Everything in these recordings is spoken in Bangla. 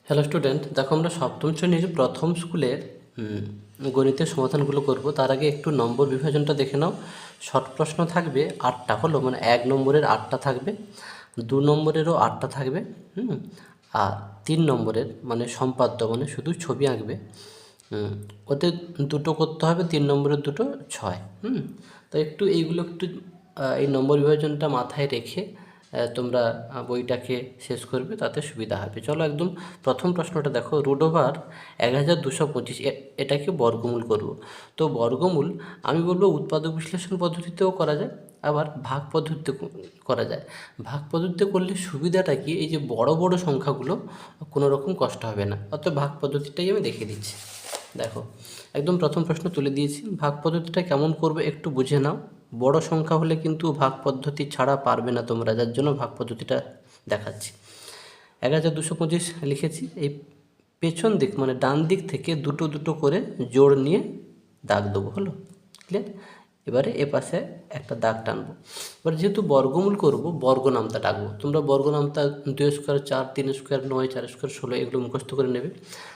হ্যালো স্টুডেন্ট, দেখো আমরা সপ্তম শ্রেণীর প্রথম স্কুলের গণিতের সমাধানগুলো করব। তার আগে একটু নম্বর বিভাজনটা দেখে নাও। শর্ট প্রশ্ন থাকবে 8টা, হলো মানে 1 নম্বরের 8টা থাকবে, 2 নম্বরেরও 8টা থাকবে, আর 3 নম্বরের মানে সম্পাদ্য মানে শুধু ছবি আঁকবে, ওতে দুটো করতে হবে, 3 নম্বরের দুটো 6। তো একটু এইগুলো একটু এই নম্বর বিভাজনটা মাথায় রেখে তোমরা বইটাকে শেষ করবে, তাতে সুবিধা হবে। চলো একদম প্রথম প্রশ্নটা দেখো, √/1225 এটাকে বর্গমূল করব। তো বর্গমূল আমি বলবো উৎপাদক বিশ্লেষণ পদ্ধতিতেও করা যায়, আবার ভাগ পদ্ধতিতে করা যায়। ভাগ পদ্ধতিতে করলে সুবিধাটা কি, এই যে বড় বড় সংখ্যাগুলো কোনো রকম কষ্ট হবে না, অত ভাগ পদ্ধতিটাই আমি দেখিয়ে দিচ্ছি। দেখো একদম প্রথম প্রশ্ন তুলে দিয়েছি, ভাগ পদ্ধতিটা কেমন করবে একটু বুঝে নাও। বড় সংখ্যা হলে কিন্তু ভাগ পদ্ধতি ছাড়া পারবে না তোমরা, যার জন্য ভাগ পদ্ধতিটা দেখাচ্ছি। 1225 লিখেছি, এই পেছন দিক মানে ডান দিক থেকে দুটো দুটো করে জোড় নিয়ে দাগ দেবো, হলো ক্লিয়ার। এবারে এ পাশে একটা দাগ টানবো। এবার যেহেতু বর্গমূল করব, বর্গ নামতা ডাকবো। তোমরা বর্গ নামতা 2 স্কোয়ার 4, 3 স্কোয়ার 9, 4 স্কোয়ার 16 এগুলো মুখস্থ করে নেবে।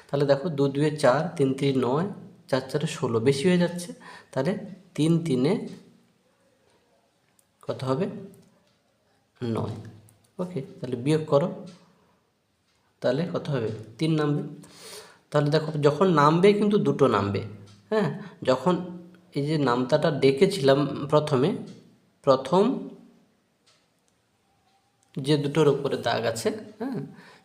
তাহলে দেখো 2 2 4, 3 3 9, 4 4 16, বেশি হয়ে যাচ্ছে। তাহলে 3 3 কত হবে? 9। ওকে, তাহলে বিয়োগ করো, তাহলে কত হবে? 3 নামবে। তাহলে দেখো যখন নামবে কিন্তু দুটো নামবে, হ্যাঁ। যখন এই যে নামতাটা ডেকেছিলাম প্রথমে, প্রথম যে দুটোর ওপরে দাগ আছে, হ্যাঁ,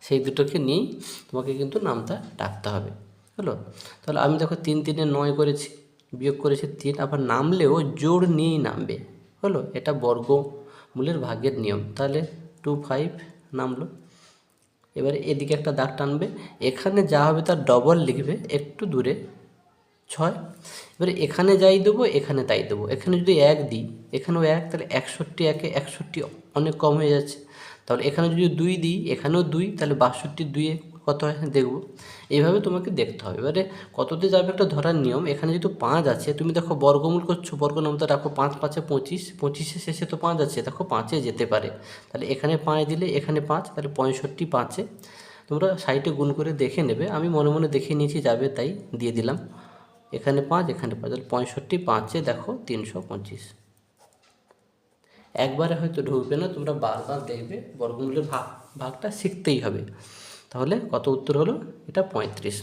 সেই দুটোকে নিয়েই তোমাকে কিন্তু নামতা ডাকতে হবে, হলো। তাহলে আমি দেখো 3 3 9 করেছি, বিয়োগ করেছি 3, আবার নামলেও জোড় নিয়েই নামবে, হলো। এটা বর্গমূলের ভাগের নিয়ম। তাহলে 2 5 নামলো। এবারে এদিকে একটা দাগ টানবে, এখানে যা হবে তার ডবল লিখবে একটু দূরে, 6। এবারে এখানে যাই দেবো, এখানে তাই দেবো। এখানে যদি 1 দিই, এখানেও 1, তাহলে 61 একে 61 অনেক কম হয়ে যাচ্ছে। তাহলে এখানে যদি 2 দিই, এখানেও 2, তাহলে 62 2 কত হয় দেখবো। এইভাবে তোমাকে দেখতে হবে। এবারে কততে যাবে একটা ধরার নিয়ম। এখানে যেহেতু 5 আছে, তুমি দেখো বর্গমূল করছো, বর্গ নামটা রাখো, 5 5 25, 25 শেষে তো 5 আছে, দেখো 5 যেতে পারে। তাহলে এখানে 5 দিলে এখানে 5, তাহলে 65 5। তোমরা সাইডে গুণ করে দেখে নেবে, আমি মনে মনে দেখে নিয়েছি যাবে, তাই দিয়ে দিলাম। এখানে 5, এখানে 5, তাহলে 65 5 দেখো 325। একবারে হয়তো ঢুকবে না, তোমরা বারবার দেখবে, বর্গমূলের ভাগটা শিখতেই হবে। তাহলে কত উত্তর হলো? এটা 35।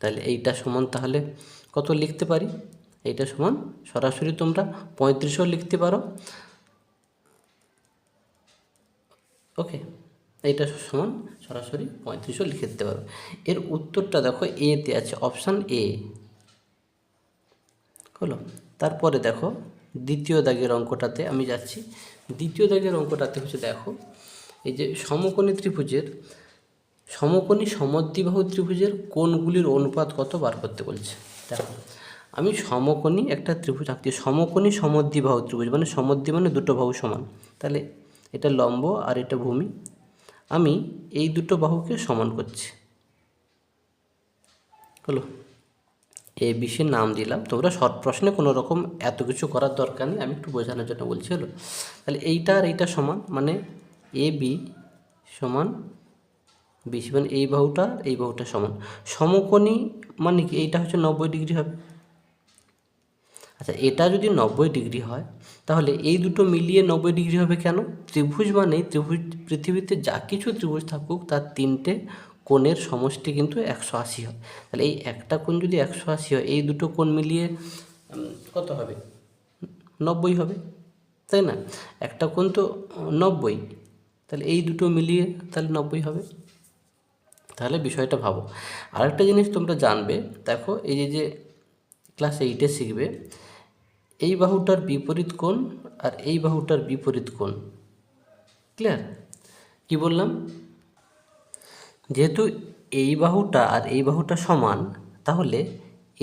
তাহলে এইটা সমান, তাহলে কত লিখতে পারি? এইটা সমান সরাসরি তোমরা 35ও লিখতে পারো। ওকে, এইটা সমান সরাসরি 35ও লিখে দিতে পারো। এর উত্তরটা দেখো এতে আছে, অপশান এ, হলো। তারপরে দেখো দ্বিতীয় দাগের অঙ্কটাতে আমি যাচ্ছি। দ্বিতীয় দাগের অঙ্কটাতে হচ্ছে, দেখো এই যে সমকোণী ত্রিভুজের, সমকোণী সমদ্বিবাহু ত্রিভুজের কোণগুলির অনুপাত কত বার করতে বলছে। দেখো আমি সমকোণী একটা ত্রিভুজ আঁকছি, সমকোণী সমদ্বিবাহু ত্রিভুজ মানে সমদ্বি মানে দুটো বাহু সমান, তাহলে এটা লম্ব আর এটা ভূমি। আমি এই দুটো বাহুকে সমান করছি, হলো। ABC নাম দিলাম। তোমরা শর্ট প্রশ্নে কোনো রকম এত কিছু করার দরকার নেই, আমি একটু বোঝানোর জন্য বলছি, হলো। তাহলে এইটা আর এইটা সমান, মানে AB সমান BC, মানে এই বাহুটা এই বাহুটা সমান। সমকোণী মানে কি, এইটা হচ্ছে 90 ডিগ্রি হবে। আচ্ছা, এটা যদি 90 ডিগ্রি হয়, তাহলে এই দুটো মিলিয়ে 90 ডিগ্রি হবে কেন? ত্রিভুজ মানে ত্রিভুজ, পৃথিবীতে যা কিছু ত্রিভুজ থাকুক তার 3টে কোণের সমষ্টি কিন্তু 180 হয়। তাহলে এই একটা কোণ যদি 180 হয়, এই দুটো কোণ মিলিয়ে কত হবে? 90 হবে, তাই না? একটা কোণ তো 90, তাহলে এই দুটো মিলিয়ে তাহলে 90 হবে। তাহলে বিষয়টা ভাবো। আরেকটা জিনিস তোমরা জানবে, দেখো এই যে ক্লাস 8-এ শিখবে, এই বাহুটার বিপরীত কোণ আর এই বাহুটার বিপরীত কোণ, ক্লিয়ার? কি বললাম? যেহেতু এই বাহুটা আর এই বাহুটা সমান, তাহলে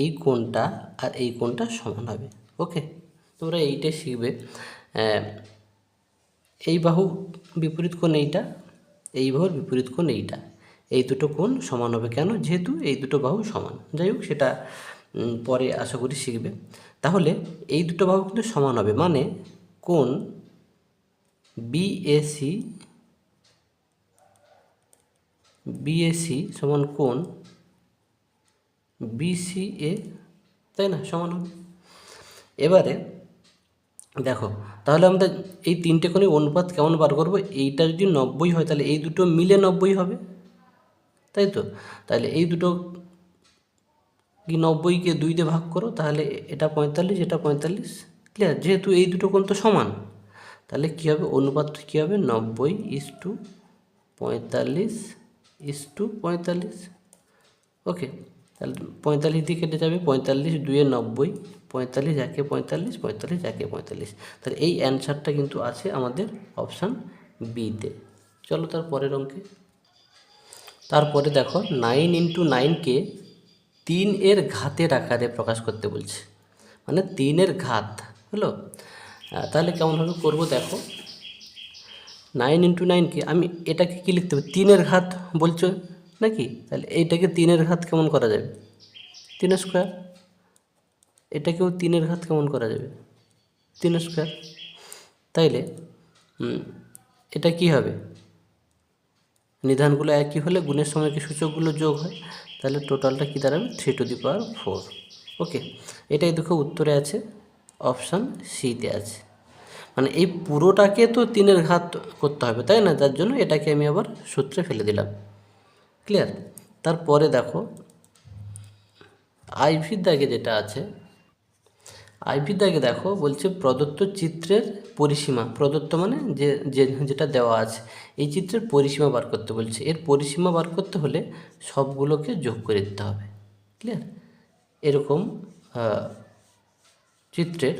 এই কোণটা আর এই কোণটা সমান হবে। ওকে, তোমরা এইটাই শিখবে। এই বাহু বিপরীত কোণ এইটা, এই বাহুর বিপরীত কোণ এইটা, এই দুটো কোণ সমান হবে কেন? যেহেতু এই দুটো বাহু সমান। যাই হোক, সেটা পরে আশা করি শিখবে। তাহলে এই দুটো বাহু কিন্তু সমান হবে, মানে কোণ BAC বিএসি সমান কোণ বিসিএ, তাই না, সমান হবে। এবারে দেখো, তাহলে আমরা এই তিনটে কোণের অনুপাত কেমন বার করবো? এইটা যদি 90 হয় তাহলে এই দুটো মিলে 90 হবে, তাই তো। তাহলে এই দুটো কি 90কে 2 দিয়ে ভাগ করো, তাহলে এটা 45, এটা 45, ক্লিয়ার। যেহেতু এই দুটো কোণ তো সমান, তাহলে কী হবে, অনুপাতটা কী হবে, 90:45:45। ওকে, তাহলে 45 দিয়ে কেটে যাবে, 45 2 90, 45 1 45, 45 1 45। তাহলে এই অ্যান্সারটা কিন্তু আছে আমাদের অপশান বিতে। চলো তার পরের অঙ্কে। তারপরে দেখো 9 × 9কে 3 এর ঘাতের আকারে প্রকাশ করতে বলছে, মানে 3 এর ঘাত হলো। তাহলে কেমনভাবে করবো দেখো, 9 × 9কে আমি এটাকে কী লিখতে হবে, 3 এর ঘাত বলছো নাকি, তাহলে এইটাকে 3 এর ঘাত কেমন করা যাবে, 3 স্কোয়ার। এটাকেও 3 এর ঘাত কেমন করা যাবে, 3 স্কোয়ার। তাইলে এটা কি হবে, নিধানগুলো একই হলে গুণের সময় কি সূচকগুলো যোগ হয়, তাহলে টোটালটা কী দাঁড়াবে, 3⁴। ওকে, এটাই দেখো উত্তরে আছে, অপশান সিতে আছে। মানে এই পুরোটাকে তো 3 এর ঘাত করতে হবে, তাই না, যার জন্য এটাকে আমি আবার সূত্রে ফেলে দিলাম, ক্লিয়ার। তারপরে দেখো আইভির দাগে যেটা আছে, আইভির দাগে দেখো বলছে প্রদত্ত চিত্রের পরিসীমা, প্রদত্ত মানে যেটা দেওয়া আছে, এই চিত্রের পরিসীমা বার করতে বলছে। এর পরিসীমা বার করতে হলে সবগুলোকে যোগ করে দিতে হবে, ক্লিয়ার। এরকম চিত্রের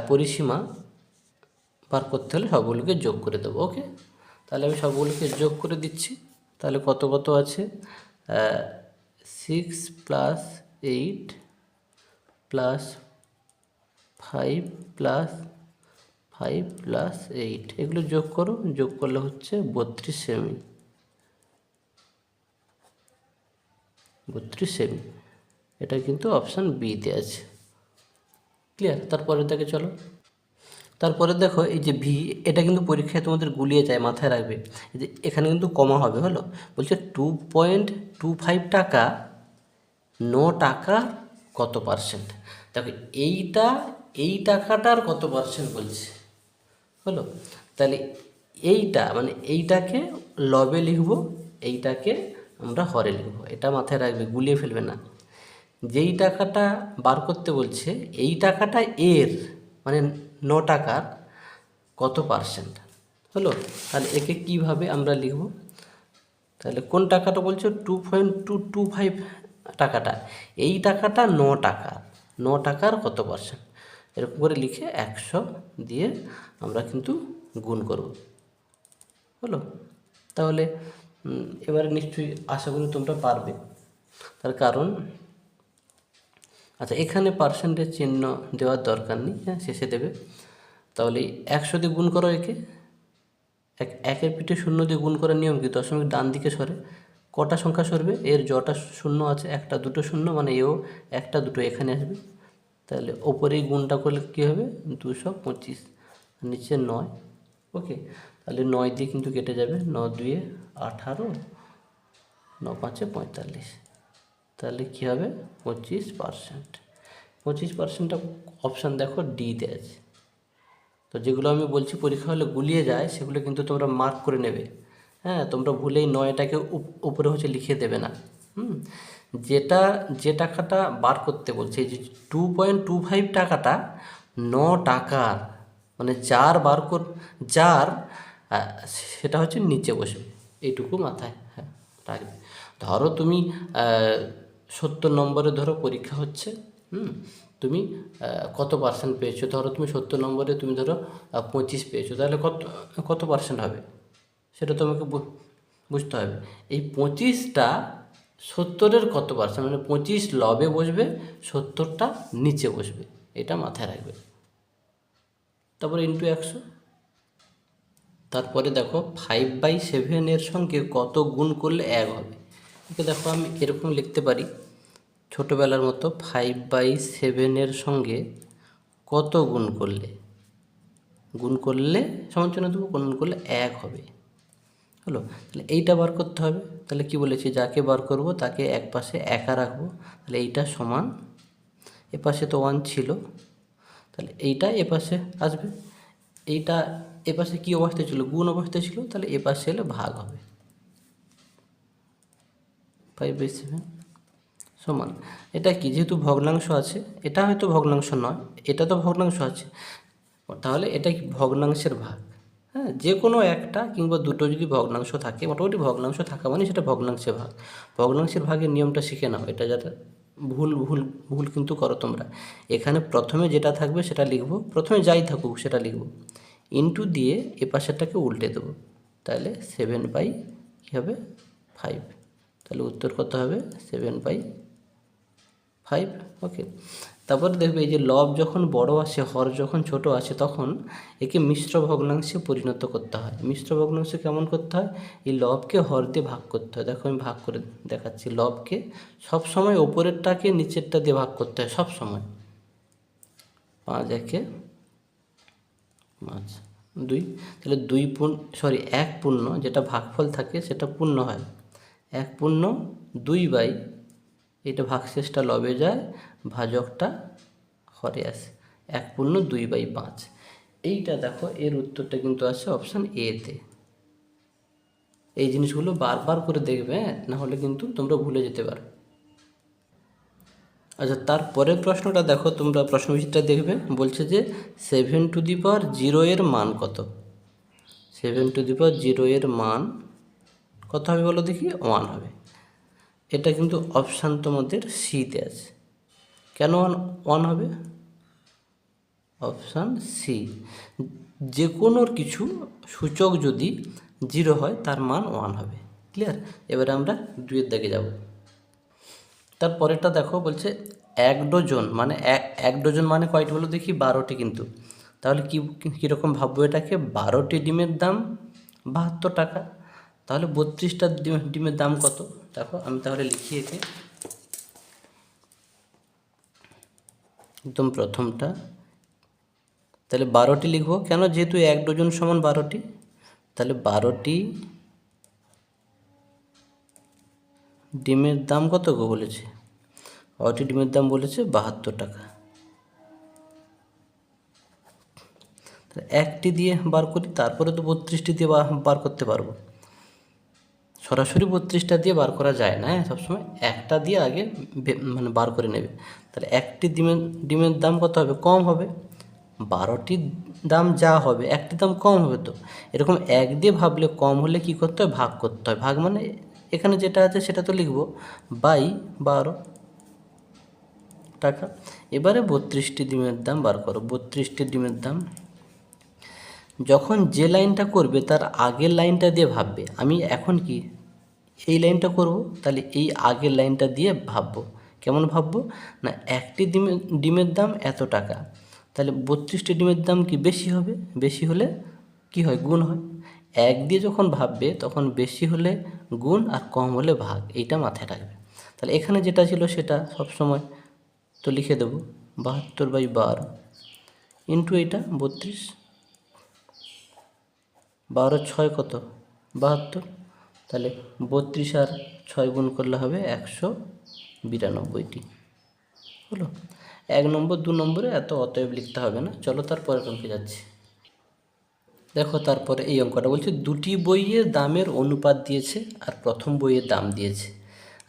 পরিসীমা বার করতে হলে সবগুলোকে যোগ করে দেবো। ওকে, তাহলে আমি সবগুলোকে যোগ করে দিচ্ছি। তাহলে কত কত আছে, 6 + 8 + 5 + 5 + 8, এগুলো যোগ করো, যোগ করলে হচ্ছে 32 সেমি, 32 সেমি। এটা কিন্তু অপশান বিতে আছে, ক্লিয়ার। তারপরে দেখে চলো, তারপরে দেখো এই যে ভি, এটা কিন্তু পরীক্ষায় তোমাদের গুলিয়ে যায়, মাথায় রাখবে। এই যে এখানে কিন্তু কমা হবে, হলো বলছে 2.25 টাকা 9 টাকা কত পার্সেন্ট। দেখো এইটা, এই টাকাটার কত পার্সেন্ট বলছে, হলো। তাহলে এইটা মানে এইটাকে লবে লিখব, এইটাকে আমরা হরে লিখব, এটা মাথায় রাখবে, গুলিয়ে ফেলবে না। যেই টাকাটা বার করতে বলছে, এই টাকাটা এর মানে 9 টাকার কত পার্সেন্ট, হলো। তাহলে একে কীভাবে আমরা লিখব, তাহলে কোন টাকাটা বলছো, 2.225 টাকাটা, এই টাকাটা 9 টাকা, 9 টাকার কত পার্সেন্ট, এরকম করে লিখে 100 দিয়ে আমরা কিন্তু গুণ করব, হলো। তাহলে এবারে নিশ্চয়ই আশা করি তোমরা পারবে, তার কারণ আচ্ছা এখানে পার্সেন্টেজ চিহ্ন দেওয়ার দরকার নেই, শেষে দেবে। তাহলে 100 দিয়ে গুণ করো একে, একের পিঠে 0 দিয়ে গুণ করার নিয়ম কি, দশমিক ডান দিকে সরে, কটা সংখ্যা সরবে, এর যটা শূন্য আছে, একটা দুটো শূন্য, মানে এও একটা দুটো এখানে আসবে। তাহলে ওপরেই গুণটা করলে কী হবে, 225, নিচে 9। ওকে, তাহলে 9 দিয়ে কিন্তু কেটে যাবে, 9 2 18, 9 5 45, তাহলে কী হবে, 25%। 25%টা অপশান দেখো ডিতে আছে। তো যেগুলো আমি বলছি পরীক্ষা হলে গুলিয়ে যায়, সেগুলো কিন্তু তোমরা মার্ক করে নেবে, তোমরা ভুলেই 9টাকে উপরে হচ্ছে লিখে দেবে না। যে টাকাটা বার করতে বলছে, যে 2.25 টাকাটা 9 টাকার, মানে যার যার সেটা হচ্ছে নিচে বসবে, এইটুকু মাথায় রাখবে। ধরো তুমি 70 নম্বরে ধরো পরীক্ষা হচ্ছে, তুমি কত পার্সেন্ট পেয়েছো, ধরো তুমি 70 নম্বরে তুমি ধরো 25 পেয়েছো, তাহলে কত পার্সেন্ট হবে সেটা তোমাকে বুঝতে হবে। এই 25টা 70-এর কত পার্সেন্ট, মানে 25 লবে বসবে, 70টা নিচে বসবে, এটা মাথায় রাখবে। তারপরে ইন্টু 100। তারপরে দেখো 5/7 এর সঙ্গে কত গুণ করলে 1 হবে। একে দেখো আমি এরকম লিখতে পারি ছোটোবেলার মতো, 5/7 এর সঙ্গে কত গুণ করলে সমান চিহ্ন দেবো, গুণ করলে 1 হবে। হলো। তাহলে এইটা বার করতে হবে। তাহলে কি বলেছি, যাকে বার করব তাকে এক পাশে একা রাখবো। তাহলে এইটা সমান, এপাশে তো 1 ছিল, তাহলে এইটা এপাশে আসবে। এইটা এপাশে কী অবস্থায় ছিল, গুণ অবস্থায় ছিল, তাহলে এপাশে এলে ভাগ হবে। 5/7 সমান, এটা কি, যেহেতু ভগ্নাংশ আছে, এটা হয়তো ভগ্নাংশ নয়, এটা তো ভগ্নাংশ আছে, তাহলে এটা কি ভগ্নাংশের ভাগ। হ্যাঁ, যে কোনো একটা কিংবা দুটো যদি ভগ্নাংশ থাকে, মোটামুটি ভগ্নাংশ থাকা মানে সেটা ভগ্নাংশের ভাগ। ভগ্নাংশের ভাগের নিয়মটা শিখে নাও, এটা যাতে ভুল ভুল ভুল কিন্তু করো তোমরা। এখানে প্রথমে যেটা থাকবে সেটা লিখবো, প্রথমে যাই থাকুক সেটা লিখবো, ইনটু দিয়ে এ পাশেরটাকে উল্টে দেবো, তাহলে 7/5 কী হবে, 5। তাহলে উত্তর কত হবে, 7/5। ওকে, তারপর দেখবে এই যে লব যখন বড় আসে, হর যখন ছোট আসে, তখন একে মিশ্র ভগ্নাংশে পরিণত করতে হয়। মিশ্র ভগ্নাংশে কেমন করতে হয়, এই লবকে হর দিয়ে ভাগ করতে হয়। দেখো আমি ভাগ করে দেখাচ্ছি, লবকে সবসময় ওপরেরটাকে নিচেরটা দিয়ে ভাগ করতে হয় সব সময়। 5/2, তাহলে 1 পূর্ণ যেটা ভাগফল থাকে সেটা পূর্ণ হয়, 1/2 এটা ভাগশেষটা লবে যায়, ভাজকটা হরে আসে, 1/2/5। এইটা দেখো, এর উত্তরটা কিন্তু আসে অপশান এতে। এই জিনিসগুলো বারবার করে দেখবে, না হলে কিন্তু তোমরা ভুলে যেতে পারো। আচ্ছা, তারপরের প্রশ্নটা দেখো, তোমরা প্রশ্নবিচিত্রা দেখবে, বলছে যে 7/0 এর মান কত। 7/0 এর মান কত হবে বলো দেখি, 1 হবে। এটা কিন্তু অপশান তোমাদের সিতে আছে। কেন 1 হবে, অপশান সি, যে কোনো কিছু সূচক যদি 0 হয় তার মান 1 হবে। ক্লিয়ার। এবারে আমরা 2-এর দাগে যাব। তারপরেরটা দেখো, বলছে 1 ডজন মানে এক ডজন মানে কয়টি বলো দেখি, 12টি কিন্তু। তাহলে কীরকম ভাববো এটাকে, 12টি ডিমের দাম 72 টাকা, তাহলে 32টা ডিমের দাম কত। দেখো আমি তাহলে লিখি একে, একদম প্রথমটা, তাহলে 12টি লিখবো কেন, যেহেতু 1 ডজন সমান 12টি, তাহলে 12টি ডিমের দাম কত গো বলেছে, 12টি ডিমের দাম বলেছে 72 টাকা। তাহলে একটি দিয়ে বার করি, তারপরে তো 32টি দিয়ে বার করতে পারবো। সরাসরি 32টা দিয়ে বার করা যায় না, হ্যাঁ, সবসময় একটা দিয়ে আগে মানে বার করে নেবে। তাহলে একটি ডিমের দাম কত হবে, কম হবে। 12টির দাম যা হবে, একটি দাম কম হবে। তো এরকম এক দিয়ে ভাবলে কম হলে কি করতে হয়, ভাগ করতে হয়। ভাগ মানে এখানে যেটা আছে সেটা তো লিখবো, বাই 12 টাকা। এবারে 32টি ডিমের দাম বার করো। 32টি ডিমের দাম, যখন যে লাইনটা করবে তার আগের লাইনটা দিয়ে ভাববে। আমি এখন কি এই লাইনটা করব, তাহলে এই আগের লাইনটা দিয়ে ভাববো। কেমন ভাববো না, একটি ডিমের দাম এত টাকা, তাহলে 32টি ডিমের দাম কি বেশি হবে, বেশি হলে কি হয়, গুণ হয়। এক দিয়ে যখন ভাববে তখন বেশি হলে গুণ আর কম হলে ভাগ, এইটা মাথায় রাখবে। তাহলে এখানে যেটা ছিল সেটা সবসময় তো লিখে দেবো, 72/12 ইন্টু এইটা 32, 12 6 কত, 72, তাহলে 32 আর 6 গুণ করলে হবে 192টি। হলো 1 নম্বর। 2 নম্বরে এত অতএব লিখতে হবে না। চলো তারপরের অঙ্কে যাচ্ছি। দেখো তারপরে এই অঙ্কটা বলছে, দুটি বইয়ের দামের অনুপাত দিয়েছে আর প্রথম বইয়ের দাম দিয়েছে।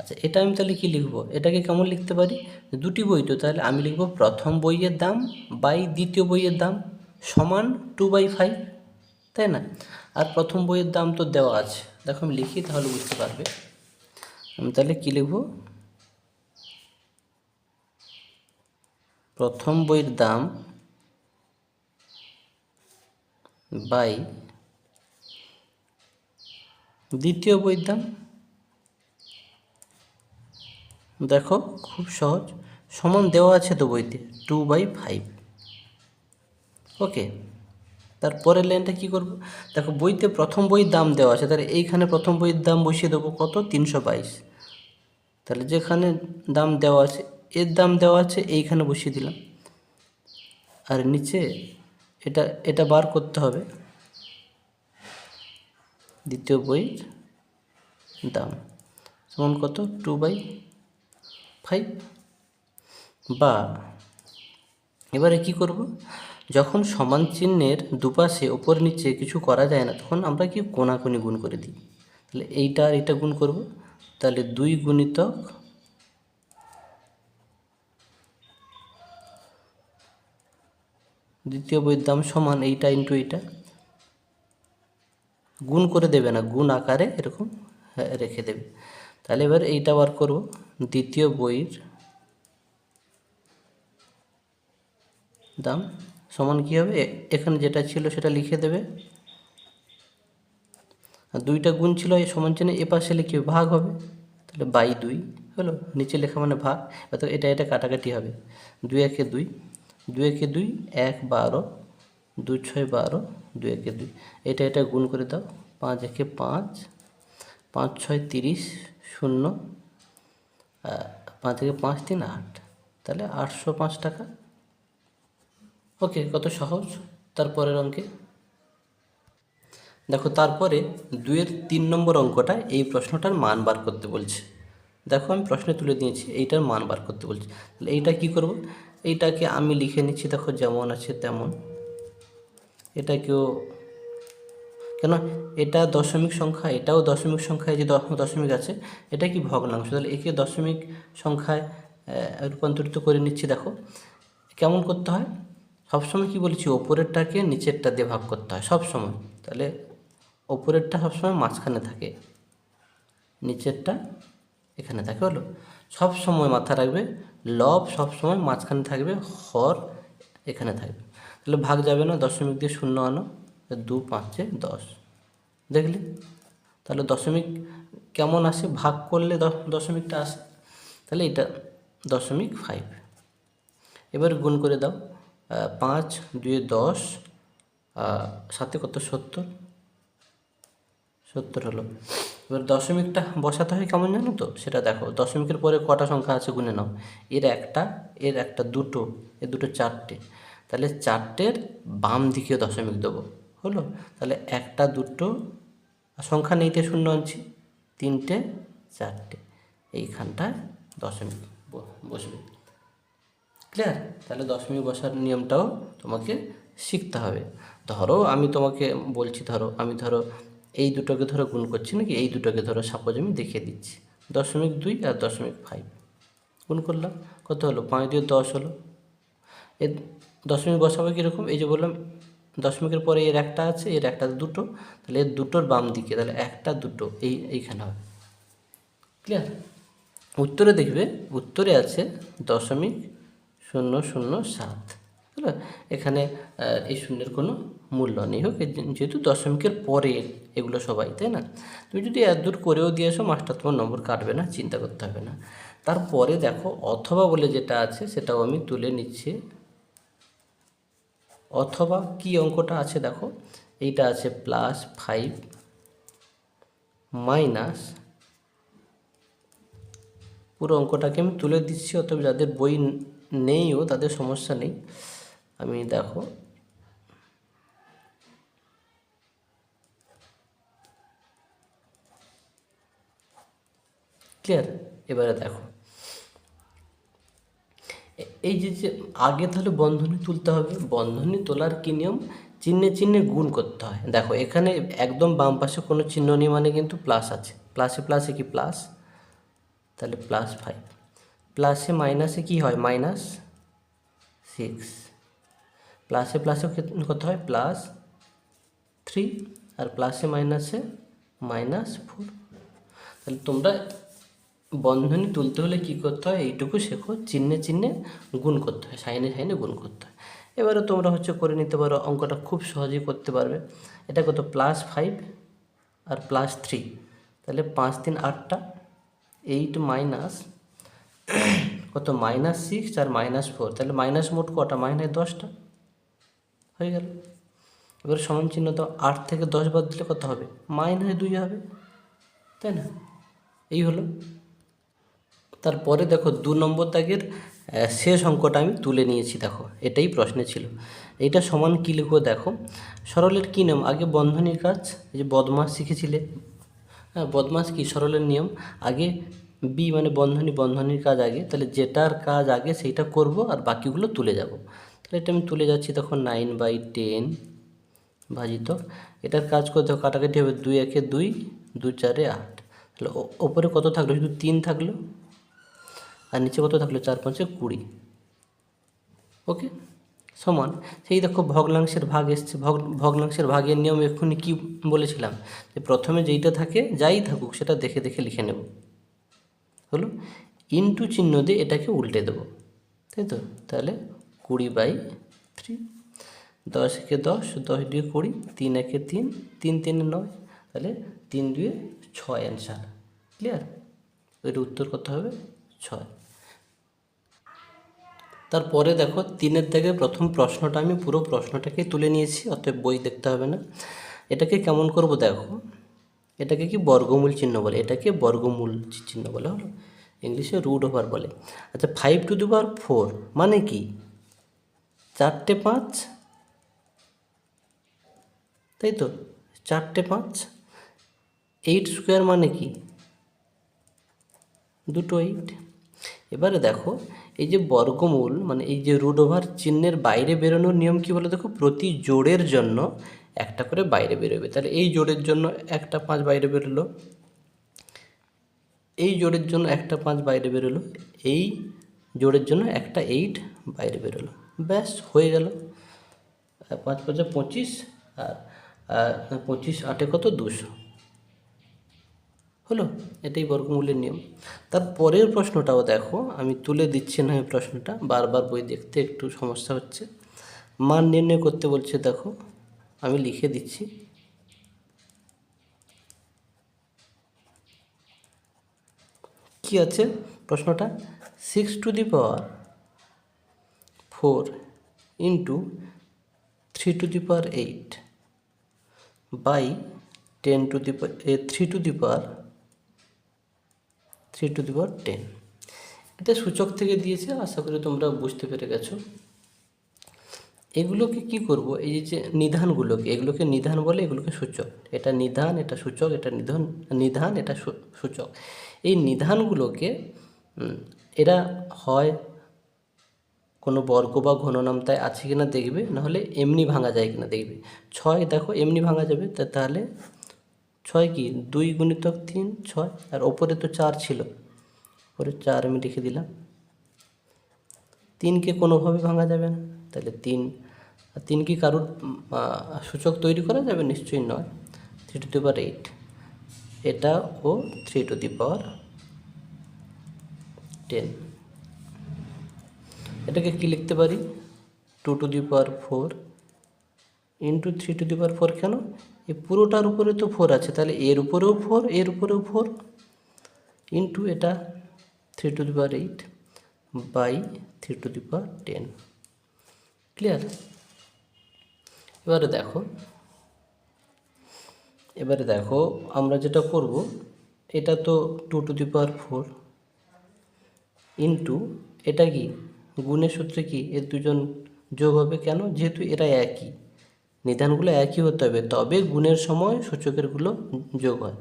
আচ্ছা, এটা আমি তাহলে কী লিখবো, এটাকে কেমন লিখতে পারি, দুটি বই তো, তাহলে আমি লিখবো প্রথম বইয়ের দাম বাই দ্বিতীয় বইয়ের দাম সমান 2/5, তাই না। আর প্রথম বইয়ের দাম তো দেওয়া আছে, দেখো আমি লিখি তাহলে বুঝতে পারবে। আমি তাহলে কী লিখব, প্রথম বইয়ের দাম বাই দ্বিতীয় বইয়ের দাম। দেখো খুব সহজ, সমান দেওয়া আছে তো বইতে, 2/5। ওকে, তারপরের লাইনটা কী করব, দেখো বইতে প্রথম বইয়ের দাম দেওয়া আছে, তাহলে এইখানে প্রথম বইয়ের দাম বসিয়ে দেবো কত, 322। তাহলে যেখানে দাম দেওয়া আছে, এর দাম দেওয়া আছে, এইখানে বসিয়ে দিলাম। আর নিচে এটা বার করতে হবে, দ্বিতীয় বইয়ের দাম সমান কত 2/5। বা এবারে কি করব, যখন সমান চিহ্নের দুপাশে ওপর নিচে কিছু করা যায় না তখন আমরা কি কোণাকুনি গুণ করে দিই। তাহলে এইটা আর এটা গুণ করব, তাহলে 2 গুণিতক দ্বিতীয় বইয়ের দাম সমান এইটা ইন্টু এইটা, গুণ করে দেবে না, গুণ আকারে এরকম রেখে দেবে। তাহলে এবার এইটা বার করব, দ্বিতীয় বইয়ের দাম সমান কী হবে, এখানে যেটা ছিল সেটা লিখে দেবে, আর 2টা গুণ ছিল এই সমান চিহ্নে এপাশে লিখে ভাগ হবে, তাহলে 2 হলো, নিচে লেখা মানে ভাগ। অর্থাৎ এটা কাটাকাটি হবে, 2 একে 2, 2 একে 2, 1 12, 2 6 12, 2 একে 2, এটা গুণ করে দাও, 5 একে 5, 5 6 30, 0, 5 একে 5 3 8, তাহলে 805 টাকা। ওকে, কত সহজ। তারপরের অঙ্কে দেখো, তারপরে 2-এর 3 নম্বর অঙ্কটা এই প্রশ্নটার মান বার করতে বলছে। দেখো আমি প্রশ্নে তুলে দিয়েছি, এইটার মান বার করতে বলছে। তাহলে এইটা কি করব, এইটাকে আমি লিখে নিচ্ছি, দেখো যেমন আছে তেমন। এটাকেও কেন, এটা দশমিক সংখ্যা, এটাও দশমিক সংখ্যায় যে দশমিক আছে, এটা কি ভগ্নাংশ, তাহলে একে দশমিক সংখ্যায় রূপান্তরিত করে নিচ্ছি। দেখো কেমন করতে হয়, সবসময় কি বলেছি, ওপরেরটাকে নিচেরটা দিয়ে ভাগ করতে হয় সবসময়। তাহলে ওপরেরটা সবসময় মাঝখানে থাকে, নিচেরটা এখানে থাকে, হলো। সব সময় মাথা রাখবে, লব সব সময় মাঝখানে থাকবে, হর এখানে থাকবে। তাহলে ভাগ যাবে না, দশমিক দিয়ে 0 আনো, 2 5 10, দেখলে। তাহলে দশমিক কেমন আসে, ভাগ করলে দশমিকটা আসে, তাহলে এটা 0.5। এবার গুণ করে দাও, 5 2 10, সাথে কত 70 হলো। এবার দশমিকটা বসাতে হয় কেমন জানো তো, সেটা দেখো। দশমিকের পরে কটা সংখ্যা আছে গুনে নাও, এর একটা দুটো, এর দুটো 4টে, তাহলে 4টের বাম দিকে দশমিক দেবো, হলো। তাহলে 1 2 সংখ্যা নেইতে 0 আনছি, 3টে 4টে, এইখানটায় দশমিক বসবে। ক্লিয়ার? তাহলে দশমিক বসার নিয়মটাও তোমাকে শিখতে হবে। ধরো আমি তোমাকে বলছি, ধরো এই দুটোকে গুণ করছি নাকি, এই দুটোকে সাপোজ আমি দেখিয়ে দিচ্ছি, 0.2 আর 0.5 গুণ করলাম, কত হলো, 5 দিয়ে 10 হলো। এর দশমিক বসাবো কীরকম, এই যে বললাম দশমিকের পরে এর একটা আছে, এর একটা দুটো, তাহলে এর দুটোর বাম দিকে, তাহলে 1 2 এইখানে হবে। ক্লিয়ার? উত্তরে দেখবে, উত্তরে আছে 0.007, হলো। এখানে এই শূন্যের কোনো মূল্য নেই, হোক, যেহেতু দশমিকের পরে এগুলো সবাই, তাই না? তুমি যদি এতদূর করেও দিয়ে আসো, মাস্টার তোমার নম্বর কাটবে না, চিন্তা করতে হবে না। তারপরে দেখো অথবা বলে যেটা আছে সেটাও আমি তুলে নিচ্ছি। অথবা কি অঙ্কটা আছে দেখো, এইটা আছে +5 মাইনাস, পুরো অঙ্কটাকে আমি তুলে দিচ্ছি, অথবা যাদের বই নেইও তাদের সমস্যা নেই। আমি দেখো ক্লিয়ার? এবারে দেখো এই যে আগে তাহলে বন্ধনী তুলতে হবে, বন্ধনী তোলার কী নিয়ম, চিহ্নে চিহ্নে গুণ করতে হয়। দেখো এখানে একদম বাম পাশে কোনো চিহ্ন নেই, মানে কিন্তু প্লাস আছে, প্লাসে প্লাসে কি প্লাস, তাহলে +5, প্লাসে মাইনাসে কি হয়, -6, প্লাসে প্লাসে কত হয়, +3, আর প্লাসে মাইনাসে -4। তাহলে তোমরা বন্ধনী তুলতে হলে কী করতে হয়, এইটুকু শেখো, চিহ্নে চিহ্নে গুণ করতে হয়, সাইনে সাইনে গুণ করতে হয়। এবারে তোমরা করে নিতে পারো, অঙ্কটা খুব সহজেই করতে পারবে। এটা কত, +5 আর +3, তাহলে 5 3 8টা, 8 মাইনাস কত, -6 আর -4, তাহলে মাইনাস মোট কটা, -10টা হয়ে গেল। এবার সমান চিহ্ন দাও, 8 থেকে 10 বাদ দিলে কত হবে, -2 হবে, তাই না? এই হলো। তারপরে দেখো 2 নম্বর দাগের শেষ অঙ্কটা আমি তুলে নিয়েছি। দেখো এটাই প্রশ্নে ছিল। এইটা সমান কী লিখবো দেখো, সরলের কী নিয়ম, আগে বন্ধনীর কাজ, এই যে বদমাস শিখেছিলে, হ্যাঁ বদমাস কি সরলের নিয়ম, আগে বি মানে বন্ধনীর কাজ আগে, তাহলে যেটার কাজ আগে সেইটা করব আর বাকিগুলো তুলে যাব। তাহলে এটা আমি তুলে যাচ্ছি, তখন 9/10 ভাজিত এটার কাজ করতে কাটাকাটি হবে, 2 1 2, 2 4 8, তাহলে ওপরে কত থাকলো, শুধু 3 থাকলো, আর নিচে কত থাকলো, 4 5 20। ওকে, সমান সেই দেখো ভগ্নাংশের ভাগ এসছে, ভগ্নাংশের ভাগের নিয়ম এক্ষুনি কি বলেছিলাম, যে প্রথমে যেইটা থাকে যাই থাকুক সেটা দেখে দেখে লিখে নেব, হলো ইনটু চিহ্ন দিয়ে এটাকে উল্টে দেবো, তাই তো। তাহলে 20/3, 10 একে 10, 10 2 20, 3 1 3, 3 3 9, তাহলে 3 2 6 অ্যান্সার। ক্লিয়ার? এর উত্তর কত হবে, 6। তারপরে দেখো 3-এর দাগে প্রথম প্রশ্নটা আমি পুরো প্রশ্নটাকেই তুলে নিয়েছি, অতএব বই দেখতে হবে না। এটাকে কেমন করব দেখো, এটাকে কি বর্গমূল চিহ্ন বলে, এটাকে বর্গমূল চিহ্ন বলে, হলো ইংলিশে রুট ওভার বলে। আচ্ছা 5⁴ মানে কি, 4টে 5, তাই তো, 4টে 5। 8 স্কোয়ার মানে কি, 2 8। এবারে দেখো এই যে বর্গমূল মানে এই যে রুট ওভার চিহ্নের বাইরে বেরোনোর নিয়ম কি বলে দেখো, প্রতি জোড়ের জন্য একটা করে বাইরে বেরোবে। তাহলে এই জোড়ের জন্য একটা 5 বাইরে বেরোলো, এই জোড়ের জন্য একটা 5 বাইরে বেরোলো, এই জোড়ের জন্য একটা 8 বাইরে বেরোলো, ব্যাস হয়ে গেল। 5 5 25, আর 25 8 কত, 200, হলো। এটাই বর্গমূলের নিয়ম। তার পরের প্রশ্নটাও দেখো, আমি তুলে দিচ্ছি না এই প্রশ্নটা, বারবার বই দেখতে একটু সমস্যা হচ্ছে। মান নির্ণয় করতে বলছে, দেখো আমি লিখে দিচ্ছি। কি আছে প্রশ্নটা, 6⁴ ইন্টু 3⁸ বাই 3⁻10। এটা সূচক থেকে দিয়েছে, আশা করি তোমরা বুঝতে পেরে গেছো। এগুলোকে কি করব, এই যে নিধানগুলোকে, এগুলোকে নিধান বলে, এগুলোকে সূচক। এটা নিধান, এটা সূচক, এটা নিধান, এটা সূচক। এই নিধানগুলোকে এরা হয় কোনো বর্গ বা ঘননামতায় আছে কিনা দেখবে, নাহলে এমনি ভাঙা যায় কিনা দেখবে। 6 দেখো এমনি ভাঙা যাবে, তাহলে 6 কি 2 × 3 6, আর ওপরে তো 4 ছিল, ওপরে 4 আমি লিখে দিলাম। 3কে কোনোভাবে ভাঙা যাবে না, তাহলে 3 কি কারোর সূচক তৈরি করা যাবে, নিশ্চয়ই নয়। 3⁸ এটা ও 3⁻10। এটাকে কি লিখতে পারি, 2⁴ ইন্টু 3⁴ কেন, এই পুরোটার উপরে তো 4 আছে, তাহলে এর উপরেও 4, এর উপরেও 4, ইন্টু এটা 3⁸ বাই 3⁻10। ক্লিয়ার? এবারে দেখো আমরা যেটা করব, এটা তো 2⁴ ইন্টু এটা কি গুণের সূত্রে কি এর দুজন যোগ হবে, কেন, যেহেতু এরা একই, নিধানগুলো একই হতে হবে, তবে গুণের সময় সূচকেরগুলো যোগ হয়।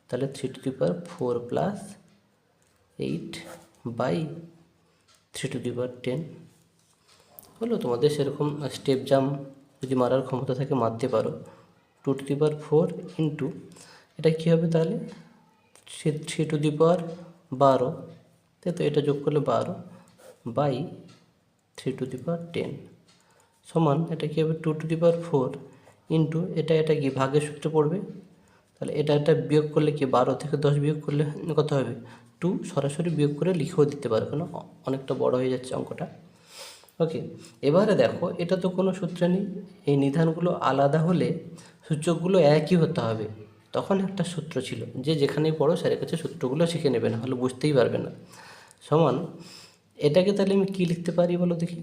তাহলে 3⁴ প্লাস 8 বাই 3⁻10 হলো। তোমাদের সেরকম স্টেপ জাম্প যদি মারার ক্ষমতা থাকে মারতে পারো। 2⁴ ইন্টু এটা কী হবে তাহলে, 3⁻12, তাই তো, এটা যোগ করলে 12 বাই 3⁻10 সমান, এটা কী হবে 2⁴ ইন্টু এটা কি ভাগের সূত্রে পড়বে, তাহলে এটা বিয়োগ করলে কি 12 থেকে 10 বিয়োগ করলে কত হবে 2, সরাসরি বিয়োগ করে লিখেও দিতে পারো, কেন অনেকটা বড় হয়ে যাচ্ছে অঙ্কটা। ওকে, এবারে দেখো এটা তো কোনো সূত্র নেই, এই নিধানগুলো আলাদা হলে সূচকগুলো একই হতে হবে, তখন একটা সূত্র ছিল, যে যেখানেই পড়ো স্যারের কাছে সূত্রগুলো শিখে নেবে, না হলে বুঝতেই পারবে না। সমান এটাকে তাহলে আমি কী লিখতে পারি বলো দেখি,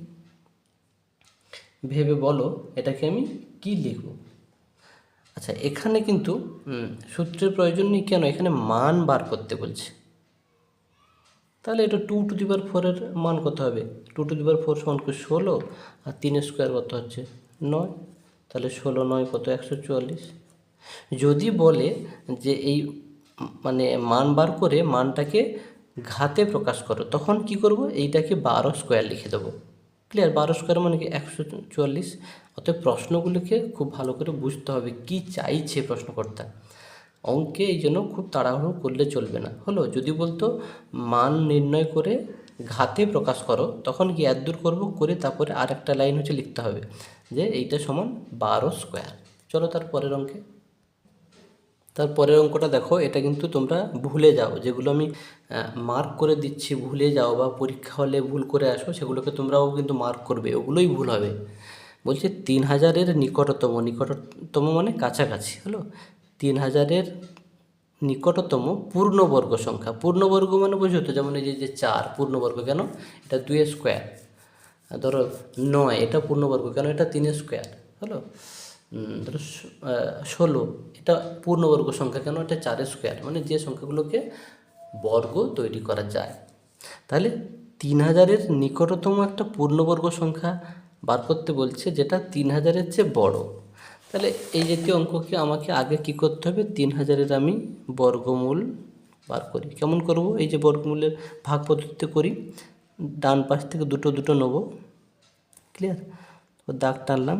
ভেবে বলো এটাকে আমি কি লিখব। আচ্ছা এখানে কিন্তু সূত্রের প্রয়োজন নেই, কেন, এখানে মান বার করতে বলছে, তাহলে এটা 2^4 মান কত হবে? 2^4 সমান 16, আর 3 স্কোয়ার কত হচ্ছে 9, তাহলে 16 9 কত 144। যদি বলে যে এই মানে মান বার করে মানটাকে ঘাতে প্রকাশ করো, তখন কি করব? এইটাকে 12 স্কোয়ার লিখে দেবো। ক্লিয়ার? 12 স্কোয়ার মানে কি 144। অতএব প্রশ্নগুলিকে খুব ভালো করে বুঝতে হবে কি চাইছে প্রশ্নকর্তা। অঙ্কে এই জন্য খুব তাড়াহুড়ো করলে চলবে না। হলো, যদি বলতো মান নির্ণয় করে ঘাতে প্রকাশ করো, তখন কি এতদূর করবো, করে তারপরে আর একটা লাইন হচ্ছে লিখতে হবে যে এইটা সমান 12 স্কোয়ার। চলো তার পরের অঙ্কে। তার পরের অঙ্কটা দেখো, এটা কিন্তু তোমরা ভুলে যাও, যেগুলো আমি মার্ক করে দিচ্ছি ভুলে যাও বা পরীক্ষা হলে ভুল করে আসো, সেগুলোকে তোমরাও কিন্তু মার্ক করবে, ওগুলোই ভুল হবে। বলছে 3000-এর নিকটতম, নিকটতম মানে কাছাকাছি। হলো, 3000-এর নিকটতম পূর্ণবর্গ সংখ্যা। পূর্ণবর্গ মানে বুঝো তো, যেমন এই যে 4 পূর্ণবর্গ, কেন? এটা 2 স্কোয়ার। ধরো 9, এটা পূর্ণবর্গ, কেন? এটা 3 স্কোয়ার। হলো, ধরো 16, এটা পূর্ণবর্গ সংখ্যা, কেন? এটা 4 স্কোয়ার। মানে যে সংখ্যাগুলোকে বর্গ তৈরি করা যায়। তাহলে 3000-এর নিকটতম একটা পূর্ণবর্গ সংখ্যা বার করতে বলছে, যেটা 3000-এর চেয়ে বড়। তাহলে এই জাতীয় অঙ্ককে আমাকে আগে কি করতে হবে? 3000-এর আমি বর্গমূল বার করি। কেমন করব? এই যে বর্গমূলের ভাগ পদ্ধতিতে করি, ডান পাশ থেকে দুটো দুটো নেব। ক্লিয়ার? দাগ টানলাম,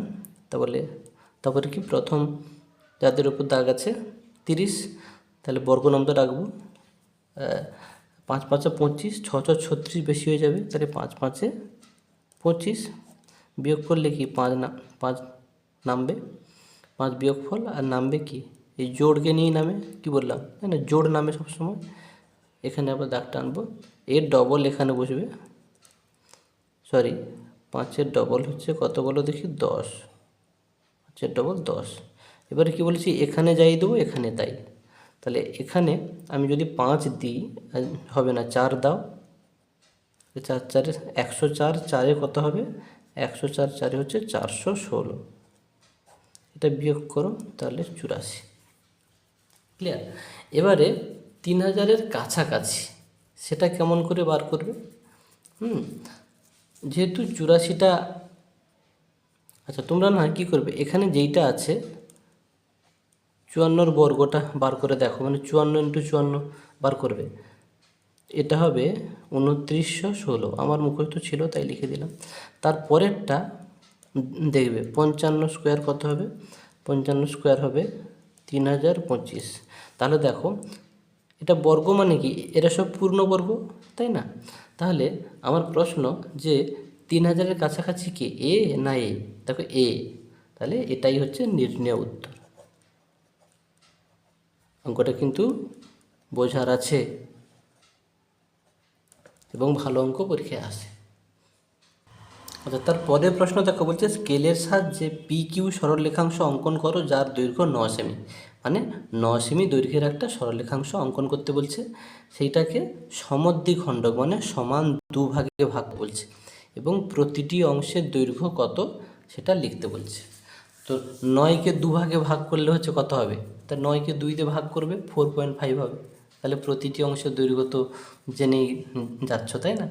তারপরে কি প্রথম যাদের উপর দাগ আছে 30, তাহলে বর্গ নামটা রাখবো। 5 5 25, 6 6 36 বেশি হয়ে যাবে, তাহলে 5 5 25, বিয়োগ করলে কি 5 নামবে, 5 বিয়োগফল, আর নামবে কি? এই জোড়কে নিয়েই নামে। কি বললাম? তাই না, জোড় নামে সবসময়। এখানে আবার দাগ টানবো, এর ডবল এখানে বসবে। সরি, 5-এর ডবল হচ্ছে কত বলো দেখি? 10। 5-এর ডবল 10। এবারে কি বলেছি? এখানে যাই দেবো, এখানে তাই। তাহলে এখানে আমি যদি 5 দিই, হবে না, 4 দাও। 4 4 104, 4-এ কত হবে? 104 4-এ হচ্ছে 416। এটা বিয়োগ করো, তাহলে 84। ক্লিয়ার? এবারে 3000-এর কাছাকাছি সেটা কেমন করে বার করবে? যেহেতু 84টা, আচ্ছা তোমরা না কি করবে, এখানে যেইটা আছে 54-র বর্গটা বার করে দেখো, মানে 54 × 54 বার করবে। এটা হবে 2916, আমার মুখস্থ ছিল তাই লিখে দিলাম। তারপরেরটা দেখবে 55 স্কোয়ার কত হবে? 55 স্কোয়ার হবে 3025। তাহলে দেখো, এটা বর্গ মানে কি? এরা সব পূর্ণবর্গ, তাই না? তাহলে আমার প্রশ্ন যে 3000-এর কাছাকাছি কি এ না এ? দেখো এ, তাহলে এটাই হচ্ছে নির্ণয় উত্তর। অঙ্কটা কিন্তু বোঝার আছে এবং ভালো অঙ্ক পরীক্ষায় আসে। আচ্ছা, তার পরের প্রশ্ন দেখো, বলছে স্কেলের সাহায্যে PQ সরলরেখাংশ অঙ্কন করো যার দৈর্ঘ্য 9 সেমি। মানে 9 সেমি দৈর্ঘ্যের একটা সরলরেখাংশ অঙ্কন করতে বলছে, সেইটাকে সমদ্বিখণ্ডক মানে সমান দুভাগে ভাগ বলছে, এবং প্রতিটি অংশের দৈর্ঘ্য কত সেটা লিখতে বলছে। তো 9কে দুভাগে ভাগ করলে হচ্ছে কত হবে? তা 9কে 2 দিয়ে ভাগ করবে, 4.5 হবে। তাহলে প্রতিটি অংশের দৈর্ঘ্য তো জেনেই যাচ্ছ, তাই না,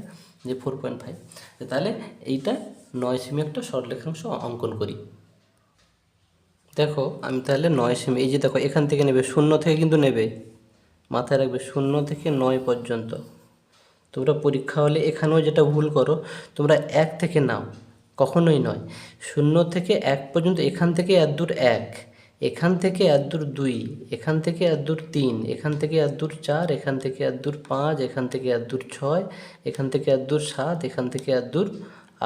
যে 4.5। তাহলে এইটা 9 সেমি একটা সরলরেখাংশ অঙ্কন করি। দেখো আমি তাহলে 9 সেমি, এই যে দেখো এখান থেকে নেবে, 0 থেকে কিন্তু নেবে, মাথায় রাখবে 0 থেকে 9 পর্যন্ত। তোমরা পরীক্ষা হলে এখানেও যেটা ভুল করো, তোমরা 1 থেকে নাও, কখনোই নয়। 0 থেকে 1 পর্যন্ত, এখান থেকে এতদূর 1, এখান থেকে এতদূর 2, এখান থেকে এতদূর 3, এখান থেকে এতদূর 4, এখান থেকে এতদূর 5, এখান থেকে এতদূর 6, এখান থেকে এতদূর 7, এখান থেকে এতদূর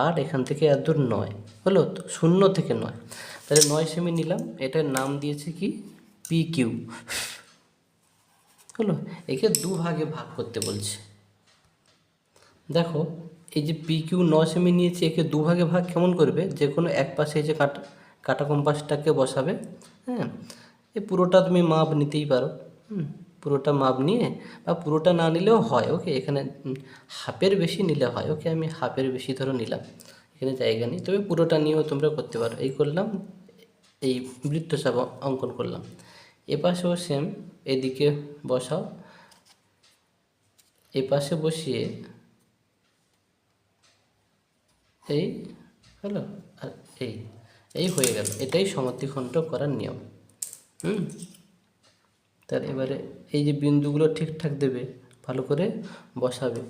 8, এখান থেকে এতদূর 9। হলো তো, 0 থেকে 9। তাহলে 9 সেমি নিলাম, এটার নাম দিয়েছে কি? PQ। হলো, একে দুভাগে ভাগ করতে বলছে। দেখো এই যে PQ 9 সেমি নিয়েছে, একে দুভাগে ভাগ কেমন করবে? যে কোনো এক পাশে এই যে কাটা কম্পাসটাকে বসাবে। হ্যাঁ, এই পুরোটা তুমি মাপ নিতেই পারো, পুরোটা মাপ নিয়ে, বা পুরোটা না নিলেও হয়। ওকে, এখানে হাফের বেশি নিলে হয়। ওকে, আমি হাফের বেশি ধরো নিলাম, এখানে জায়গা নেই, তবে পুরোটা নিয়েও তোমরা করতে পারো। এই করলাম, এই বৃত্তচাপ অঙ্কন করলাম। এপাশেও সেম, এদিকে বসাও, এই পাশে বসিয়ে এই হলো, আর এই এই হয়ে গেল। এটাই সমাধিখণ্ড করার নিয়ম। তার এবারে এই যে বিন্দুগুলো ঠিকঠাক দেবে, ভালো করে বসাবে।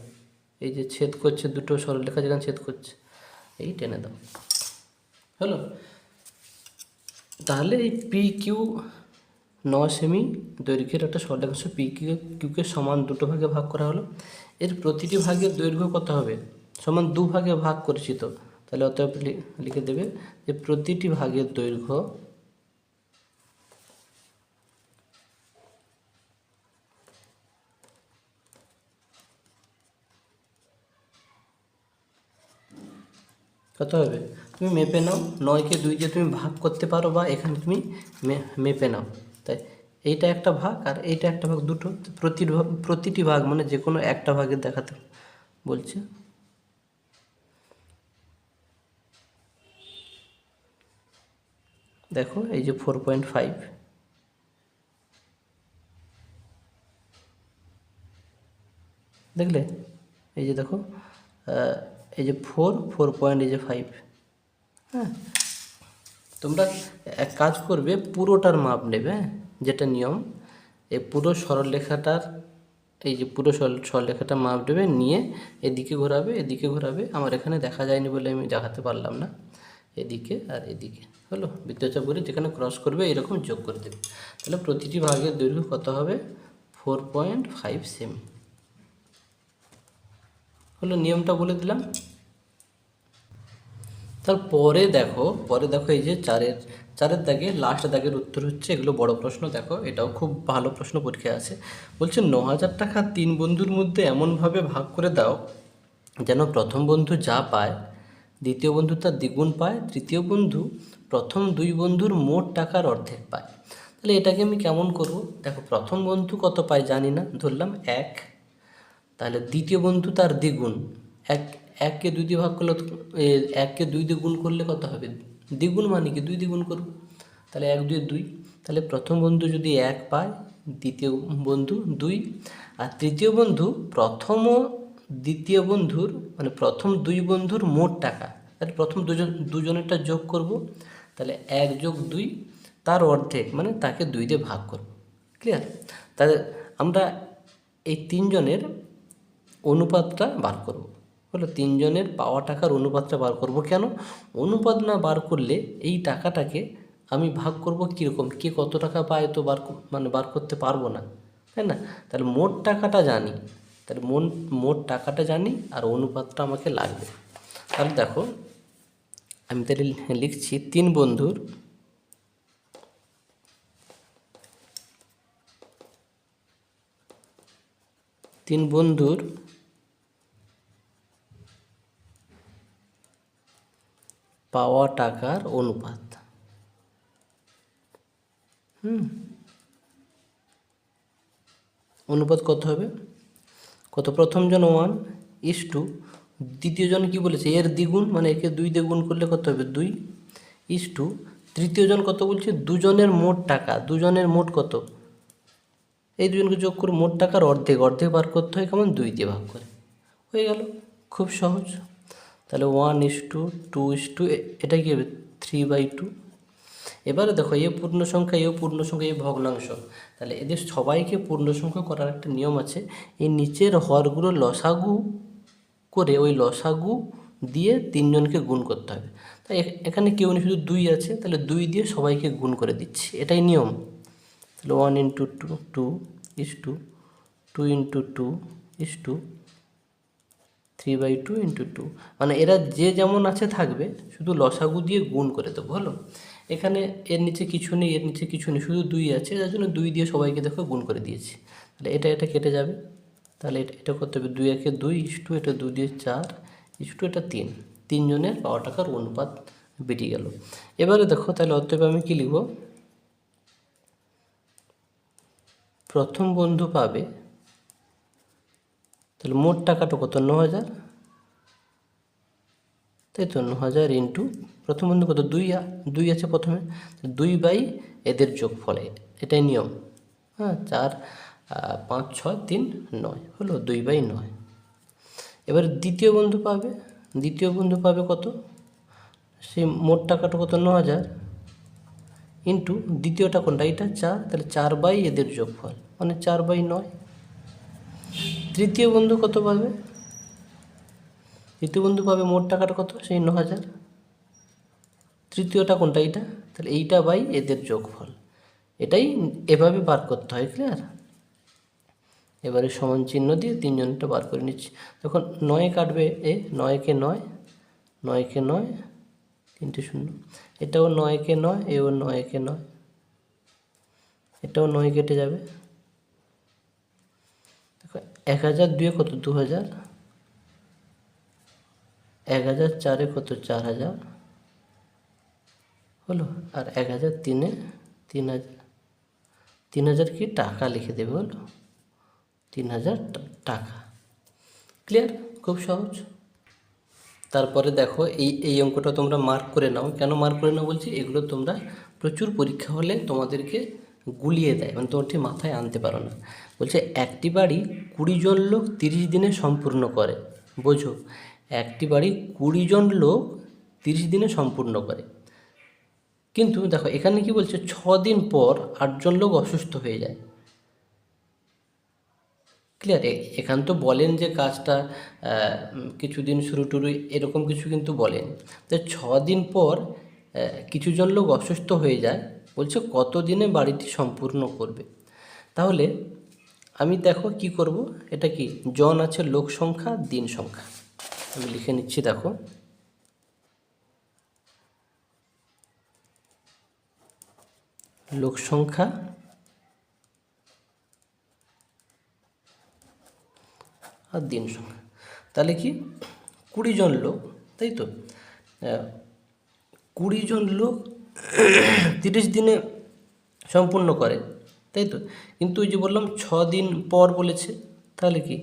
এই যে ছেদ করছে দুটো সরলরেখা যেখানে ছেদ করছে, এই টেনে দাও, হলো। তাহলে এই পি কিউ 9 সেমি দৈর্ঘ্যের একটা সরলরেখা পি কিউকে সমান দুটো ভাগে ভাগ করা হলো। এর প্রতিটি ভাগের দৈর্ঘ্য কত হবে? সমান 2 ভাগে ভাগ করেছি তো, তাহলে অতএব লিখে দেবে যে প্রতিটি ভাগের দৈর্ঘ্য কত হবে? তুমি মেপে নাও, 9কে 2 দিয়ে তুমি ভাগ করতে পারো, বা এখানে তুমি মেপে নাও। তাই এইটা একটা ভাগ আর এইটা একটা ভাগ, দুটো প্রতিটি ভাগ মানে যে কোনো একটা ভাগের দেখাতে বলছে। দেখো এই যে 4.5, দেখলে? এই যে দেখো, এই যে 4 পয়েন্ট, এই যে 5। হ্যাঁ, তোমরা এক কাজ করবে, পুরোটার মাপ নেবে, যেটা নিয়ম। এই পুরো সরলরেখাটার, এই যে পুরো সরলরেখাটার মাপ নেবে, নিয়ে এদিকে ঘোরাবে, এদিকে ঘোরাবে। আমার এখানে দেখা যায়নি বলে আমি দেখাতে পারলাম না। এদিকে আর এদিকে, হলো। বৃত্তচাপ করে যেখানে ক্রস করবে এরকম যোগ করে দেবে। তাহলে প্রতিটি ভাগের দৈর্ঘ্য কত হবে? 4.5 সেমি, হলো। নিয়মটা বলে দিলাম। তারপরে দেখো, এই যে চারের দাগে, লাস্ট দাগের উত্তর হচ্ছে, এগুলো বড় প্রশ্ন। দেখো এটাও খুব ভালো প্রশ্ন, পরীক্ষায় আছে। বলছে 9,000 টাকা 3 বন্ধুর মধ্যে এমনভাবে ভাগ করে দাও যেন প্রথম বন্ধু যা পায় দ্বিতীয় বন্ধু তার দ্বিগুণ পায়, তৃতীয় বন্ধু প্রথম 2 বন্ধুর মোট টাকার অর্ধেক পায়। তাহলে এটাকে আমি কেমন করব? দেখো প্রথম বন্ধু কত পায় জানি না, ধরলাম 1। তাহলে দ্বিতীয় বন্ধু তার দ্বিগুণ, 1কে 2 দিয়ে ভাগ করলে, 1কে 2 দিয়ে গুণ করলে কত হবে? দ্বিগুণ মানে কি 2 দিয়ে গুণ করব, তাহলে 1 2 2। তাহলে প্রথম বন্ধু যদি 1 পায়, দ্বিতীয় বন্ধু 2, আর তৃতীয় বন্ধু প্রথম ও দ্বিতীয় বন্ধুর মানে প্রথম 2 বন্ধুর মোট টাকা, তাহলে প্রথম দুজনেরটা যোগ করব, তাহলে 1 যোগ 2 তার অর্ধেক, মানে তাকে 2 দিয়ে ভাগ করব। ক্লিয়ার? তাহলে আমরা এই 3 জনের অনুপাতটা বার করব, হলো। 3 জনের পাওয়া টাকার অনুপাতটা বার করব। কেন? অনুপাত না বার করলে এই টাকাটাকে আমি ভাগ করব কীরকম, কে কত টাকা পায় তো বার করতে পারবো না, তাই না? তাহলে মোট টাকাটা জানি, তাহলে মোট টাকাটা জানি, আর অনুপাতটা আমাকে লাগবে। তাহলে দেখো আমি তাহলে লিখছি 3 বন্ধুর পাওয়া টাকার অনুপাত। অনুপাত কত হবে? কত? প্রথম জন 1:, দ্বিতীয় জন কি বলেছে? এর দ্বিগুণ, মানে একে 2 দিয়ে গুণ করলে কত হবে? 2:, তৃতীয় জন কত বলছে? দুজনের মোট টাকা, দুজনের মোট কত? এই দুজনকে যোগ করে মোট টাকার অর্ধেক বার করতে হয় কেমন? 2 দিয়ে ভাগ করে। হয়ে গেল, খুব সহজ। তাহলে 1:2, এটা কি হবে? 3/2। এবারে দেখো, এ পূর্ণ সংখ্যা, এ পূর্ণ সংখ্যা, এ ভগ্নাংশ, তাহলে এদের সবাইকে পূর্ণ সংখ্যা করার একটা নিয়ম আছে। এই নিচের হরগুলো লসাগু করে ওই লসাগু দিয়ে 3 জনকে গুণ করতে হবে। তাই এখানে কেউ নেই, শুধু 2 আছে, তাহলে 2 দিয়ে সবাইকে গুণ করে দিচ্ছি, এটাই নিয়ম। তাহলে 1 × 2 2:, 2 × 2 3/2 × 2, মানে এরা যে যেমন আছে থাকবে, শুধু লসাগু দিয়ে গুণ করে দেবো, হলো। এখানে এর নিচে কিছু নেই, এর নিচে কিছু নেই, শুধু 2 আছে, যার জন্য 2 দিয়ে সবাইকে দেখো গুণ করে দিয়েছি। তাহলে এটা কেটে যাবে, তাহলে এটা করতে হবে 2 × 2, এটা 2 দিয়ে 4, এটা 3। 3 জনের পাওয়া টাকার অনুপাত বেরিয়ে গেল। এবারে দেখো, তাহলে অতএব আমি কী লিখব? প্রথম বন্ধু পাবে, তাহলে মোট টাকাটা কত? 9,000, তাই তো? 9,000 ইন্টু প্রথম বন্ধু কত? 2 আছে প্রথমে, 2 বাই এদের যোগফলে, এটাই নিয়ম। হ্যাঁ, 4 5 6 3 9 হলো 2/9। এবার দ্বিতীয় বন্ধু পাবে কত, সেই মোট টাকাটা কত 9,000 ইন্টু দ্বিতীয়টা কোনটা, এটা 4, তাহলে 4 এদের যোগফল মানে 4/9। তৃতীয় বন্ধু কত পাবে, তৃতীয় বন্ধু পাবে মোট টাকাটা কত, সেই 9,000। তৃতীয়টা কোনটা, এইটা, তাহলে এইটা বাই এদের যোগফল। এটাই এভাবে বার করতে হয়, ক্লিয়ার। এবারে সমান চিহ্ন দিয়ে তিনজনটা বার করে নিচ্ছি। তখন 9 কাটবে, 9কে 9, 9কে 9, 3টে 0, এটাও 9কে 9, এও 9কে 9, এটাও 9 কেটে যাবে। দেখো 1002 কত 2000, 1004 কত 4000 হলো, আর 1003 3000, 3000 কি টাকা লিখে দেবে, হলো 3000 টাকা। ক্লিয়ার, খুব সহজ। তারপরে দেখো এই অঙ্কটা তোমরা মার্ক করে নাও। কেন মার্ক করে নাও বলছি, এগুলো তোমরা প্রচুর পরীক্ষা হলে তোমাদেরকে গুলিয়ে দেয়, মানে তোমার ঠিক মাথায় আনতে পারো না। বলছে একটি বাড়ি 20 জন লোক 30 দিনে সম্পূর্ণ করে। বোঝো, একটি বাড়ি 20 জন লোক 30 দিনে সম্পূর্ণ করে, কিন্তু দেখো এখানে কি বলছে 6 দিন পর 8 জন লোক অসুস্থ হয়ে যায়। ক্লিয়ার, এখান তো বলেন যে কাজটা কিছুদিন শুরু টুরু এরকম কিছু কিন্তু বলেন। তো 6 দিন পর কিছুজন লোক অসুস্থ হয়ে যায়, বলছে কত দিনে বাড়িটি সম্পূর্ণ করবে। তাহলে আমি দেখো কি করব, এটা কি জন আছে লোক সংখ্যা দিন সংখ্যা, আমি লিখে নিচ্ছি। দেখো লোক সংখ্যা আর দিন সংখ্যা, তাহলে কি 20 জন লোক, তাই তো 20 জন লোক 30 দিনে সম্পূর্ণ করে, তাই তো। কিন্তু ওই যে বললাম 6 দিন পর বলেছে, তাহলে কি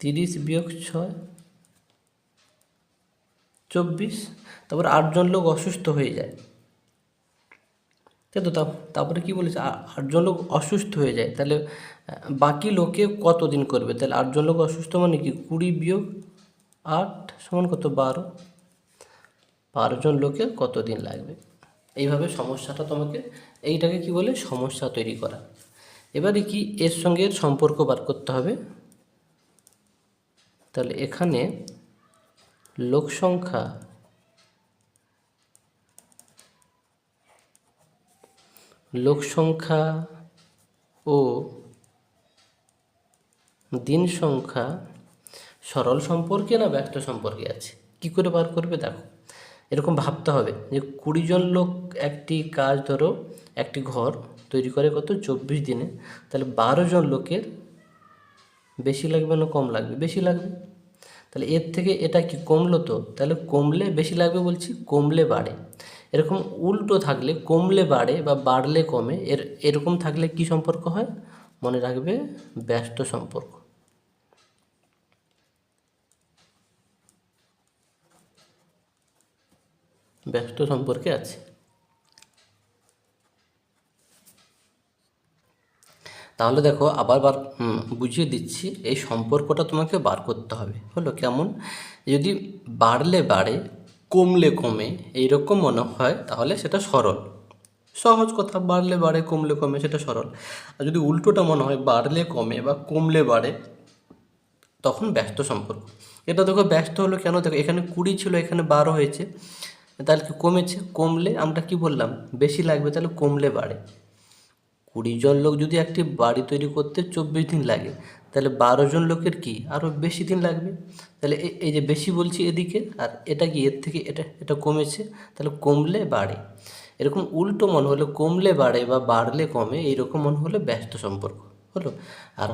30 বিয়োগ 6 24, তারপর 8 জন লোক অসুস্থ হয়ে যায়, তাই তো। তারপরে কি বলেছে, 8 জন লোক অসুস্থ হয়ে যায়, তাহলে বাকি লোকে কত দিন করবে, তাহলে 8 জন লোক অসুস্থ মানে কি 20 বিয়োগ 8 সমান কত 12, 12 জন লোকে কত দিন লাগবে। এইভাবে সমস্যাটা তোমাকে, এইটাকে কি বলে সমস্যা তৈরি করা। এবারে কি এর সঙ্গে এর সম্পর্ক বার করতে হবে। তাহলে এখানে লোক সংখ্যা ও দিন সংখ্যা সরল সম্পর্কে না ব্যস্ত সম্পর্কে আছে। কি করে বার করবে, দেখো এরকম ভাবতে হবে যে 20 জন লোক একটি কাজ, ধরো একটি ঘর তৈরি করে কত 24 দিনে, তাহলে 12 জন লোকের বেশি লাগবে না কম লাগবে, বেশি লাগবে। তাহলে এর থেকে এটা কি কমলো, তো তাহলে কমলে বেশি লাগবে বলছি, কমলে বাড়ে। এরকম উল্টো থাকলে কমলে বাড়ে বা বাড়লে কমে, এরকম থাকলে কি সম্পর্ক হয়, মনে রাখবে ব্যস্ত সম্পর্ক। ব্যস্ত সম্পর্কে আছে। তাহলে দেখো আবার বুঝিয়ে দিচ্ছি, এই সম্পর্কটা তোমাকে বার করতে হবে। হলো কেমন, যদি বাড়লে বাড়ে কমলে কমে এইরকম মনে হয়, তাহলে সেটা সরল, সহজ কথা। বাড়লে বাড়ে কমলে কমে সেটা সরল। আর যদি উল্টোটা মনে হয় বাড়লে কমে বা কমলে বাড়ে, তখন ব্যস্ত সম্পর্ক। এটা দেখো ব্যস্ত হলো কেন, দেখো এখানে 20 ছিল, এখানে 12 হয়েছে, তাহলে কি কমেছে। কমলে আমরা কি বললাম, বেশি লাগবে, তাহলে কমলে বাড়ে। 20 জন লোক যদি একটি বাড়ি তৈরি করতে 24 দিন লাগে, তাহলে 12 জন লোকের কি আরও বেশি দিন লাগবে। তাহলে এই যে বেশি বলছি এদিকে, আর এটা কি এর থেকে এটা কমেছে, তাহলে কমলে বাড়ে। এরকম উল্টো মনে হলে কমলে বাড়ে বা বাড়লে কমে, এইরকম মনে হলে ব্যস্ত সম্পর্ক হলো। আর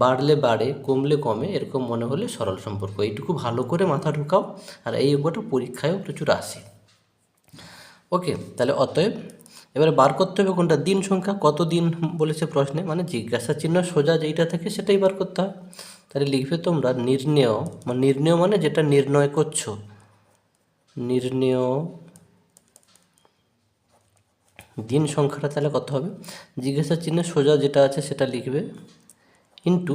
বাড়লে বাড়ে কমলে কমে এরকম মনে হলে সরল সম্পর্ক। এইটুকু ভালো করে মাথা ঢুকাও, আর এই অঙ্কটা পরীক্ষায়ও প্রচুর আসে। ওকে, তাহলে অতএব এবারে বার করতে হবে কোনটা, দিন সংখ্যা। কত দিন বলেছে প্রশ্নে, মানে জিজ্ঞাসা চিহ্ন সোজা যেইটা থাকে সেটাই বার করতে হয়। তাহলে লিখবে তোমরা নির্ণেয়, মানে নির্ণেয় মানে যেটা নির্ণয় করছো, নির্ণেয় দিন সংখ্যাটা তাহলে কত হবে, জিজ্ঞাসা চিহ্ন সোজা যেটা আছে সেটা লিখবে, ইন্টু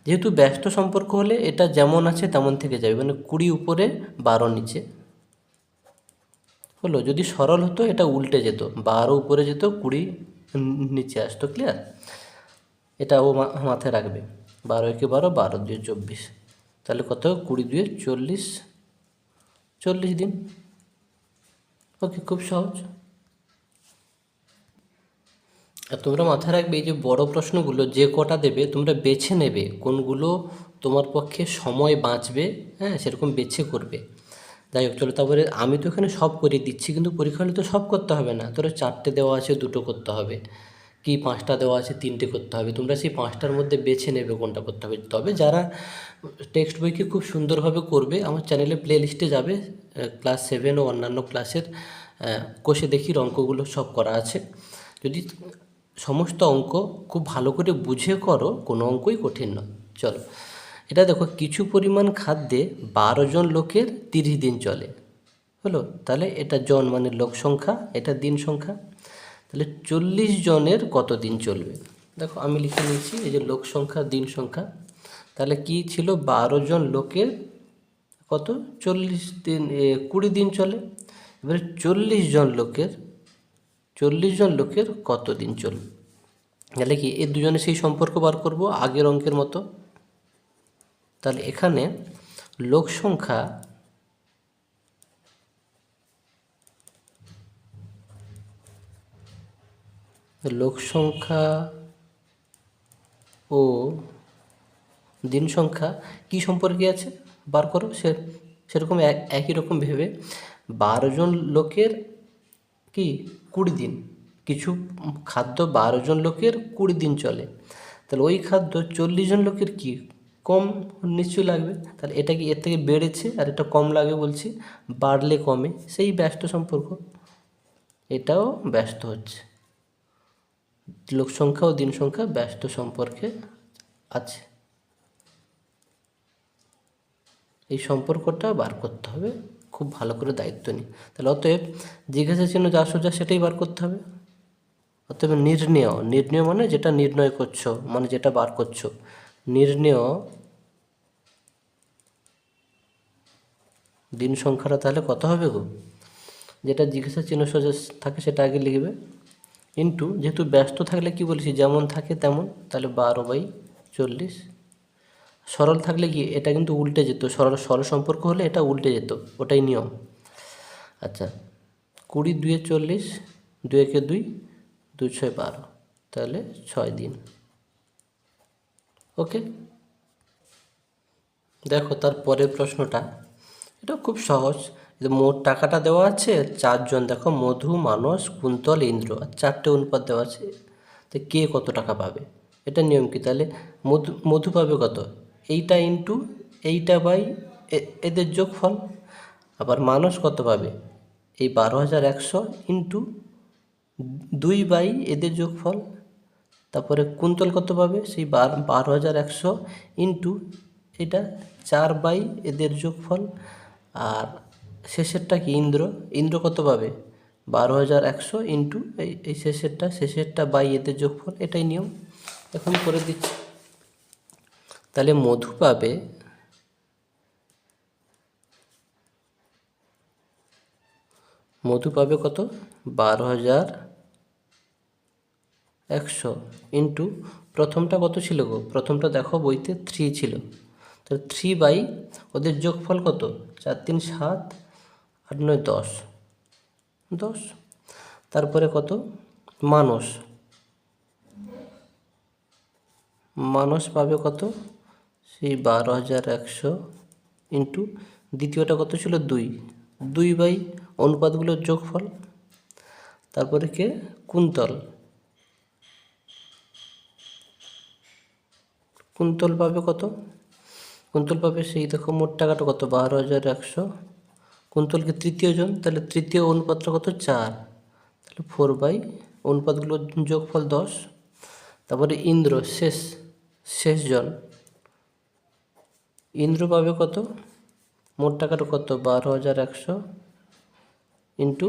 যেহেতু ব্যস্ত সম্পর্ক হলে এটা যেমন আছে তেমন থেকে যাবে, মানে 20 উপরে 12 নিচে হলো। যদি সরল হতো এটা উল্টে যেত, 12 উপরে যেত 20 নিচে আসতো। ক্লিয়ার? এটা ও মাথায় রাখবে। 12 একে 12, 12 2 24, তাহলে কত, 20 2 40, 40 দিন। ওকে, খুব সহজ। আর তোমরা মাথায় রাখবে এই যে বড় প্রশ্নগুলো যে কটা দেবে তোমরা বেছে নেবে কোনগুলো তোমার পক্ষে সময় বাঁচবে, হ্যাঁ সেরকম বেছে করবে। যাই হোক চলো, তারপরে আমি তো এখানে সব করিয়ে দিচ্ছি, কিন্তু পরীক্ষা হলে তো সব করতে হবে না। তোর 4টে দেওয়া আছে 2টো করতে হবে, কি 5টা দেওয়া আছে 3টে করতে হবে। তোমরা সেই 5টার মধ্যে বেছে নেবে কোনটা করতে হবে। তবে যারা টেক্সট বইকে খুব সুন্দরভাবে করবে আমার চ্যানেলে প্লে লিস্টে যাবে, ক্লাস 7 ও অন্যান্য ক্লাসের কোষে দেখির অঙ্কগুলো সব করা আছে। যদি সমস্ত অঙ্ক খুব ভালো করে বুঝে করো, কোনো অঙ্কই কঠিন নয়। চলো, এটা দেখো, কিছু পরিমাণ খাদ্যে 12 জন লোকের 30 দিন চলে, হলো। তাহলে এটা জন মানে লোক সংখ্যা, এটা দিন সংখ্যা। তাহলে 40 জনের কত দিন চলবে? দেখো আমি লিখে নিয়েছি, এই যে লোক সংখ্যা দিন সংখ্যা। তাহলে কি ছিল, 12 জন লোকের কত, 40 দিন, 20 দিন চলে। এবারে 40 জন লোকের কত দিন চলবে? তাহলে কি এই দুজনে সেই সম্পর্ক বার করব আগের অঙ্কের মতো। তাহলে এখানে লোক সংখ্যা ও দিন সংখ্যা কি সম্পর্কে আছে বার করো, সেরকম একই রকম ভেবে 12 জন লোকের কি 20 দিন, কিছু খাদ্য 12 জন লোকের 20 দিন চলে, তাহলে ওই খাদ্য 40 জন লোকের কি কম নিশ্চয়ই লাগবে। তাহলে এটা কি এর থেকে বেড়েছে আর এটা কম লাগে বলছি, বাড়লে কমে, সেই ব্যস্ত সম্পর্ক। এটাও ব্যস্ত হচ্ছে, লোক সংখ্যা ও দিন সংখ্যা ব্যস্ত সম্পর্কে আছে। এই সম্পর্কটা বার করতে হবে, খুব ভালো করে দায়িত্ব নিই। তাহলে অতএব জিজ্ঞাসা চিহ্ন যা সোজা সেটাই বার করতে হবে। অতএব নির্ণয় মানে যেটা নির্ণয় করছো, মানে যেটা বার করছো, নির্ণয় দিন সংখ্যাটা তাহলে কত হবে গো? যেটা জিজ্ঞাসা চিহ্ন সোজা থাকে সেটা আগে লিখবে, ইন্টু যেহেতু ব্যস্ত থাকলে কি বলেছি যেমন থাকে তেমন, তাহলে 12/40। সরল থাকলে কি এটা কিন্তু উল্টে যেত, সরল সম্পর্ক হলে এটা উল্টে যেত, ওটাই নিয়ম। আচ্ছা, 20 2 40, 2 একে 2, 2 6 12, তাহলে 6 দিন। ওকে, দেখো তার পরের প্রশ্নটা, এটা খুব সহজ। মোট টাকাটা দেওয়া আছে 4 জন, দেখো মধু, মানস, কুন্তল, ইন্দ্র, আর 4টে অনুপাত দেওয়া আছে, তো কে কত টাকা পাবে? এটা নিয়ম কি, তাহলে মধু পাবে কত, এইটা ইন্টু এইটা বাই এদের যোগফল। আবার মানস কত পাবে, এই 12,100 ইন্টু 2 বাই এদের যোগফল। তারপরে কুন্তল কত পাবে, সেই 12,100 ইন্টু এটা 4 বাই এদের যোগফল। আর শেষেরটা কি, ইন্দ্র কত পাবে, 12,100 ইন্টু এই শেষেরটা বাই এদের যোগফল। এটাই নিয়ম, এখন করে দিচ্ছি। তাহলে মধু পাবে কত, 12,100 ইন্টু প্রথমটা কত ছিল গো, প্রথমটা দেখো বইতে 3 ছিল, তাহলে 3 বাই ওদের যোগফল কত, 4 3 7, 8 9 10, 10। তারপরে কত, মানস পাবে কত, সেই 12,100 ইন্টু দ্বিতীয়টা কত ছিল 2 বাই অনুপাতগুলোর যোগফল। তারপরে কে, কুন্তল পাবে কত, কুন্তল পাবে সেই দেখো মোট টাকাটা কত, 12,100। কুন্তলকে তৃতীয় জন, তাহলে তৃতীয় অনুপাতটা কত, 4, তাহলে 4 বাই অনুপাতগুলোর যোগফল 10। তারপরে ইন্দ্র শেষ জন, ইন্দ্র পাবে কত, মোট টাকাটা কত, 12,100 ইন্টু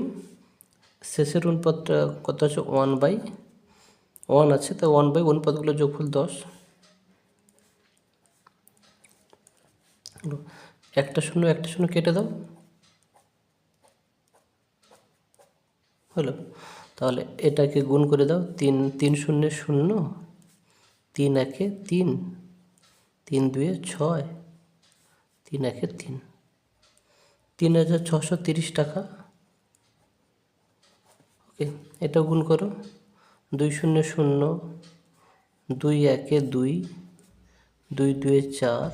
শেষের অনুপাতটা কত আছে, 1/1 আছে, তো 1/1 অনুপাতগুলো যোগফল 10। একটা শূন্য কেটে দাও, হলো। তাহলে এটাকে গুণ করে দাও, 3 শূন্যে 0, 3 একে 3, 3 দুয়ে 6, 3 একে 3, 3630 টাকা। ওকে, এটা গুণ করো, 2 শূন্যে 0, 2 একে 2, 2 দুয়ে 4,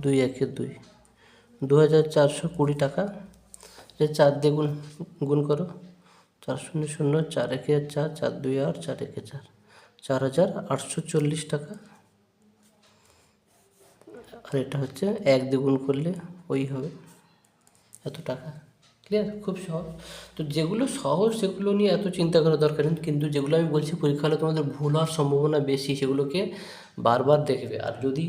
2 একে 2, 2420 টাকা। এটা 4 দিয়ে গুণ করো, 4 শূন্যে 0, 4 একে 4, 4 দুই 8, 4 একে 4, 4840 টাকা। আর এটা হচ্ছে 1 দিয়ে গুণ করলে ওই হবে এত টাকা। ক্লিয়ার? খুব সহজ। তো যেগুলো সহজ সেগুলো নিয়ে এত চিন্তা করার দরকার নেই, কিন্তু যেগুলো আমি বলছি পরীক্ষা হলে তোমাদের ভুল হওয়ার সম্ভাবনা বেশি, সেগুলোকে বারবার দেখবে। আর যদি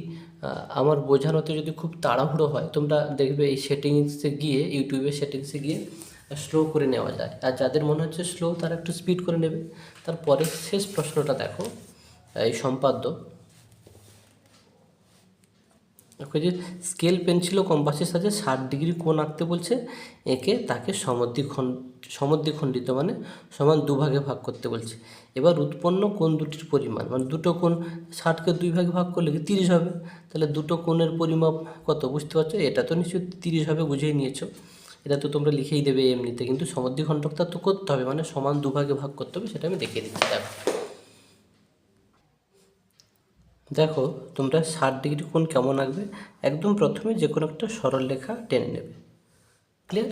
আমার বোঝানোতে যদি খুব তাড়াহুড়ো হয়, তোমরা দেখবে এই সেটিংসে গিয়ে, ইউটিউবের সেটিংসে গিয়ে স্লো করে নেওয়া যায়। আর যাদের মনে হচ্ছে স্লো, তারা একটু স্পিড করে নেবে। তারপরে শেষ প্রশ্নটা দেখো, এই সম্পাদ্য। দেখো যে স্কেল পেন্সিল ও কম্পাসের সাথে 60 ডিগ্রি কোণ আঁকতে বলছে, এঁকে তাকে সমদ্বিখণ্ডিত মানে সমান দুভাগে ভাগ করতে বলছে। এবার উৎপন্ন কোণ দুটির পরিমাণ, মানে দুটো কোণ 60কে 2 ভাগে ভাগ করলে কি 30 হবে। তাহলে দুটো কোণের পরিমাপ কত বুঝতে পারছো? এটা তো নিশ্চয়ই 30 হবে, বুঝেই নিয়েছো। এটা তো তোমরা লিখেই দেবে এমনিতে, কিন্তু সমদ্বিখণ্ডকটা তো করতে হবে, মানে সমান দুভাগে ভাগ করতে হবে, সেটা আমি দেখিয়ে দিচ্ছি। দেখো দেখো তোমরা 60 ডিগ্রি কোণ কেমন আঁকবে। একদম প্রথমে যে কোনো একটা সরল রেখা টেনে নেবে। ক্লিয়ার?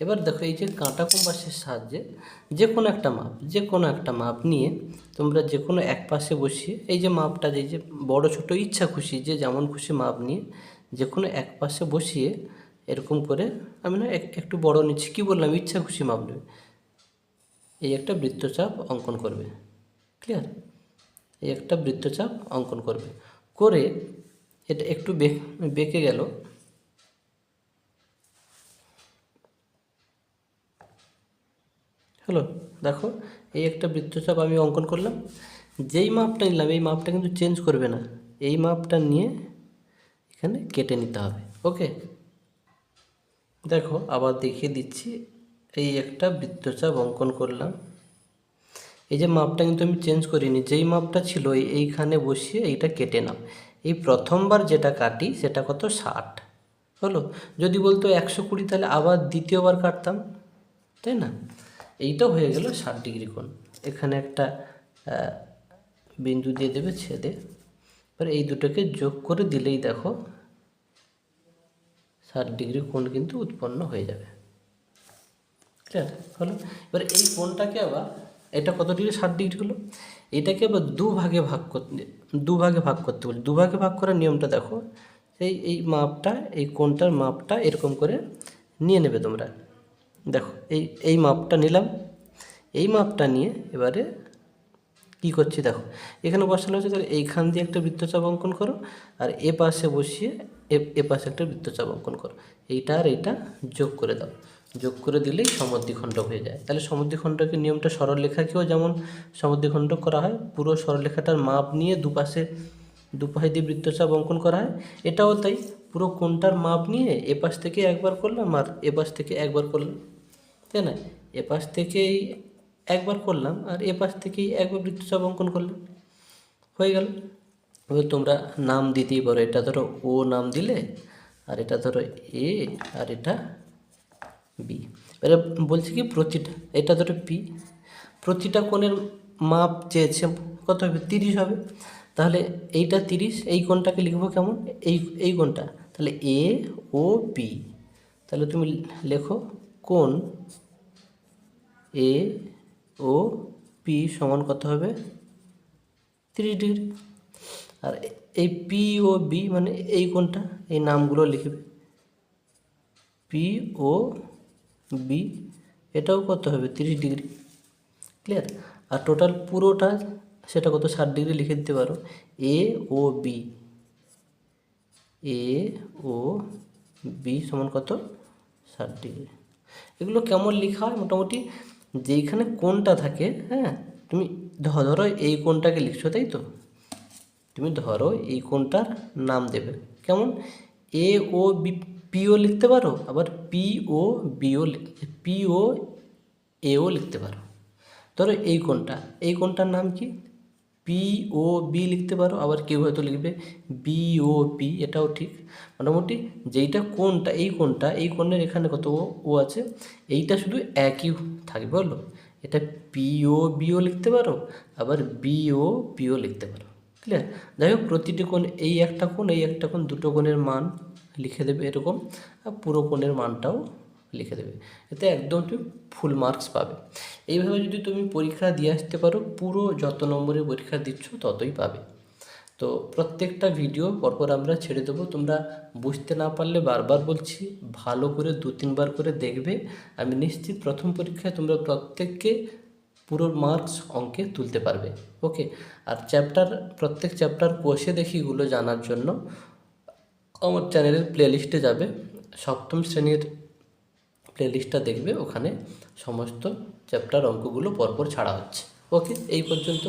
এবার দেখো এই যে কাঁটা কম্পাসের সাহায্যে যে কোনো একটা মাপ নিয়ে তোমরা যে কোনো এক পাশে বসিয়ে, এই যে মাপটা, এই যে বড় ছোট ইচ্ছা খুশি যে যেমন খুশি মাপ নিয়ে যে কোনো এক পাশে বসিয়ে এরকম করে, আমি না একটু বড় নিচ্ছি, কী বললাম, ইচ্ছা খুশি মাপ নেবে, এই একটা বৃত্তচাপ অঙ্কন করবে। ক্লিয়ার? এই একটা বৃত্তচাপ অঙ্কন করবে, করে এটা একটু বেঁকে গেল। হলো, দেখো এই একটা বৃত্তচাপ আমি অঙ্কন করলাম। যেই মাপটা নিলাম এই মাপটা কিন্তু চেঞ্জ করবে না, এই মাপটা নিয়ে এখানে কেটে নিতে হবে। ওকে, দেখো আবার দেখিয়ে দিচ্ছি। এই একটা বৃত্তচাপ অঙ্কন করলাম, এই যে মাপটা কিন্তু আমি চেঞ্জ করিনি, যেই মাপটা ছিল এইখানে বসিয়ে এইটা কেটে নাও। এই প্রথমবার যেটা কাটি সেটা কত, 60 হলো। যদি বলতো 120, তাহলে আবার দ্বিতীয়বার কাটতাম, তাই না? এইটা হয়ে গেল 60 ডিগ্রি কোণ। এখানে একটা বিন্দু দিয়ে দেবে ছেদে, এবার এই দুটোকে যোগ করে দিলেই দেখো 60 ডিগ্রি কোণ কিন্তু উৎপন্ন হয়ে যাবে। ক্লিয়ার হলো? এবার এই কোণটাকে আবার, এটা কত ডিগ্রি, 60 ডিগ্রি হলো, এটাকে আবার দুভাগে ভাগ করতে বলি। দুভাগে ভাগ করার নিয়মটা দেখো, এই মাপটা, এই কোণটার মাপটা এরকম করে নিয়ে নেবে তোমরা। দেখো এই মাপটা নিলাম, এই মাপটা নিয়ে এবারে কী করছি দেখো, এখানে বসানো হচ্ছে, তাহলে এইখান দিয়ে একটা বৃত্তচাপ অঙ্কন করো, আর এ পাশে বসিয়ে এ পাশে একটা বৃত্তচাপ অঙ্কন করো। এইটা আর এইটা যোগ করে দাও, যোগ করে দিলেই সমদ্বিখণ্ডক হয়ে যায়। তাহলে সমদ্বিখণ্ডকের নিয়মটা সরলরেখাকেও যেমন সমদ্বিখণ্ডক করা হয়, পুরো সরলরেখাটার মাপ নিয়ে দুপাশে দিয়ে বৃত্তচাপ অঙ্কন করা হয়, এটাও তাই। পুরো কোণটার মাপ নিয়ে এ পাশ থেকে একবার করলাম আর এ পাশ থেকে একবার করলাম, তাই না? এ পাশ থেকেই একবার করলাম আর এ পাশ থেকেই একবার বৃত্তচাপ অঙ্কন করলাম, হয়ে গেল। এবার তোমরা নাম দিতেই পারো, এটা ধরো ও নাম দিলে, আর এটা ধরো এ, আর এটা বি। এবার বলছি কি প্রতিটা, এটা ধরো পি, প্রতিটা কোণের মাপ চেয়েছে কত হবে, 30 হবে। তাহলে এইটা 30, এই কোণটাকে লিখবো কেমন, এই কোণটা, তাহলে এ ও বি। তাহলে তুমি লেখো কোণ এ ও পি সমান কত হবে, 30 ডিগ্রি। আর এই পি ও বি মানে এই কোণটা, এই নামগুলো লিখবে, পি ও বি, এটাও কত হবে, 30 ডিগ্রি। ক্লিয়ার? আর টোটাল পুরোটা সেটা কত, 60 ডিগ্রি লিখে দিতে পারো। এ ও বি, এ ও বি সমান কত, 60 ডিগ্রি। এগুলো কেমন লেখা হয় মোটামুটি যেইখানে কোণটা থাকে, হ্যাঁ, তুমি ধরো এই কোণটাকে লিখছো, তাই তো? তুমি ধরো এই কোণটার নাম দেবে কেমন, এ ও বি, পিও লিখতে পারো, আবার পি ও বিও, পি ও এও লিখতে পারো। ধরো এই কোণটার নাম কি, পি ও বি লিখতে পারো, আবার কেউ হয়তো লিখবে বি ও পি, এটাও ঠিক। মোটামুটি যেইটা কোণটা, এই কোণের এখানে কত ও আছে, এইটা শুধু একই থাকবে, বলো। এটা পি ও বিও লিখতে পারো, আবার বি ও পিও লিখতে পারো। ক্লিয়ার? যাই হোক, প্রতিটি কোণ, এই একটা কোণ, এই একটা কোণ, দুটো কোণের মান লিখে দেবে এরকম, আর পুরো কোণের মানটাও লিখে দেবে। এতে একদম তুমি ফুল মার্কস পাবে। এইভাবে যদি তুমি পরীক্ষা দিয়ে আসতে পারো, পুরো যত নম্বরের পরীক্ষা দিচ্ছ ততই পাবে। তো প্রত্যেকটা ভিডিও পরপর আমরা ছেড়ে দেবো, তোমরা বুঝতে না পারলে বারবার বলছি ভালো করে 2-3 বার করে দেখবে। আমি নিশ্চিত প্রথম পরীক্ষায় তোমরা প্রত্যেককে পুরো মার্কস অঙ্কে তুলতে পারবে। ওকে? আর প্রত্যেক চ্যাপ্টার কষে দেখিগুলো জানার জন্য আমার চ্যানেলের প্লেলিস্টে যাবে, সপ্তম শ্রেণীর প্লেলিস্টটা দেখবে, ওখানে সমস্ত চ্যাপ্টার অঙ্কগুলো পরপর ছাড়া হচ্ছে। ওকে, এই পর্যন্ত।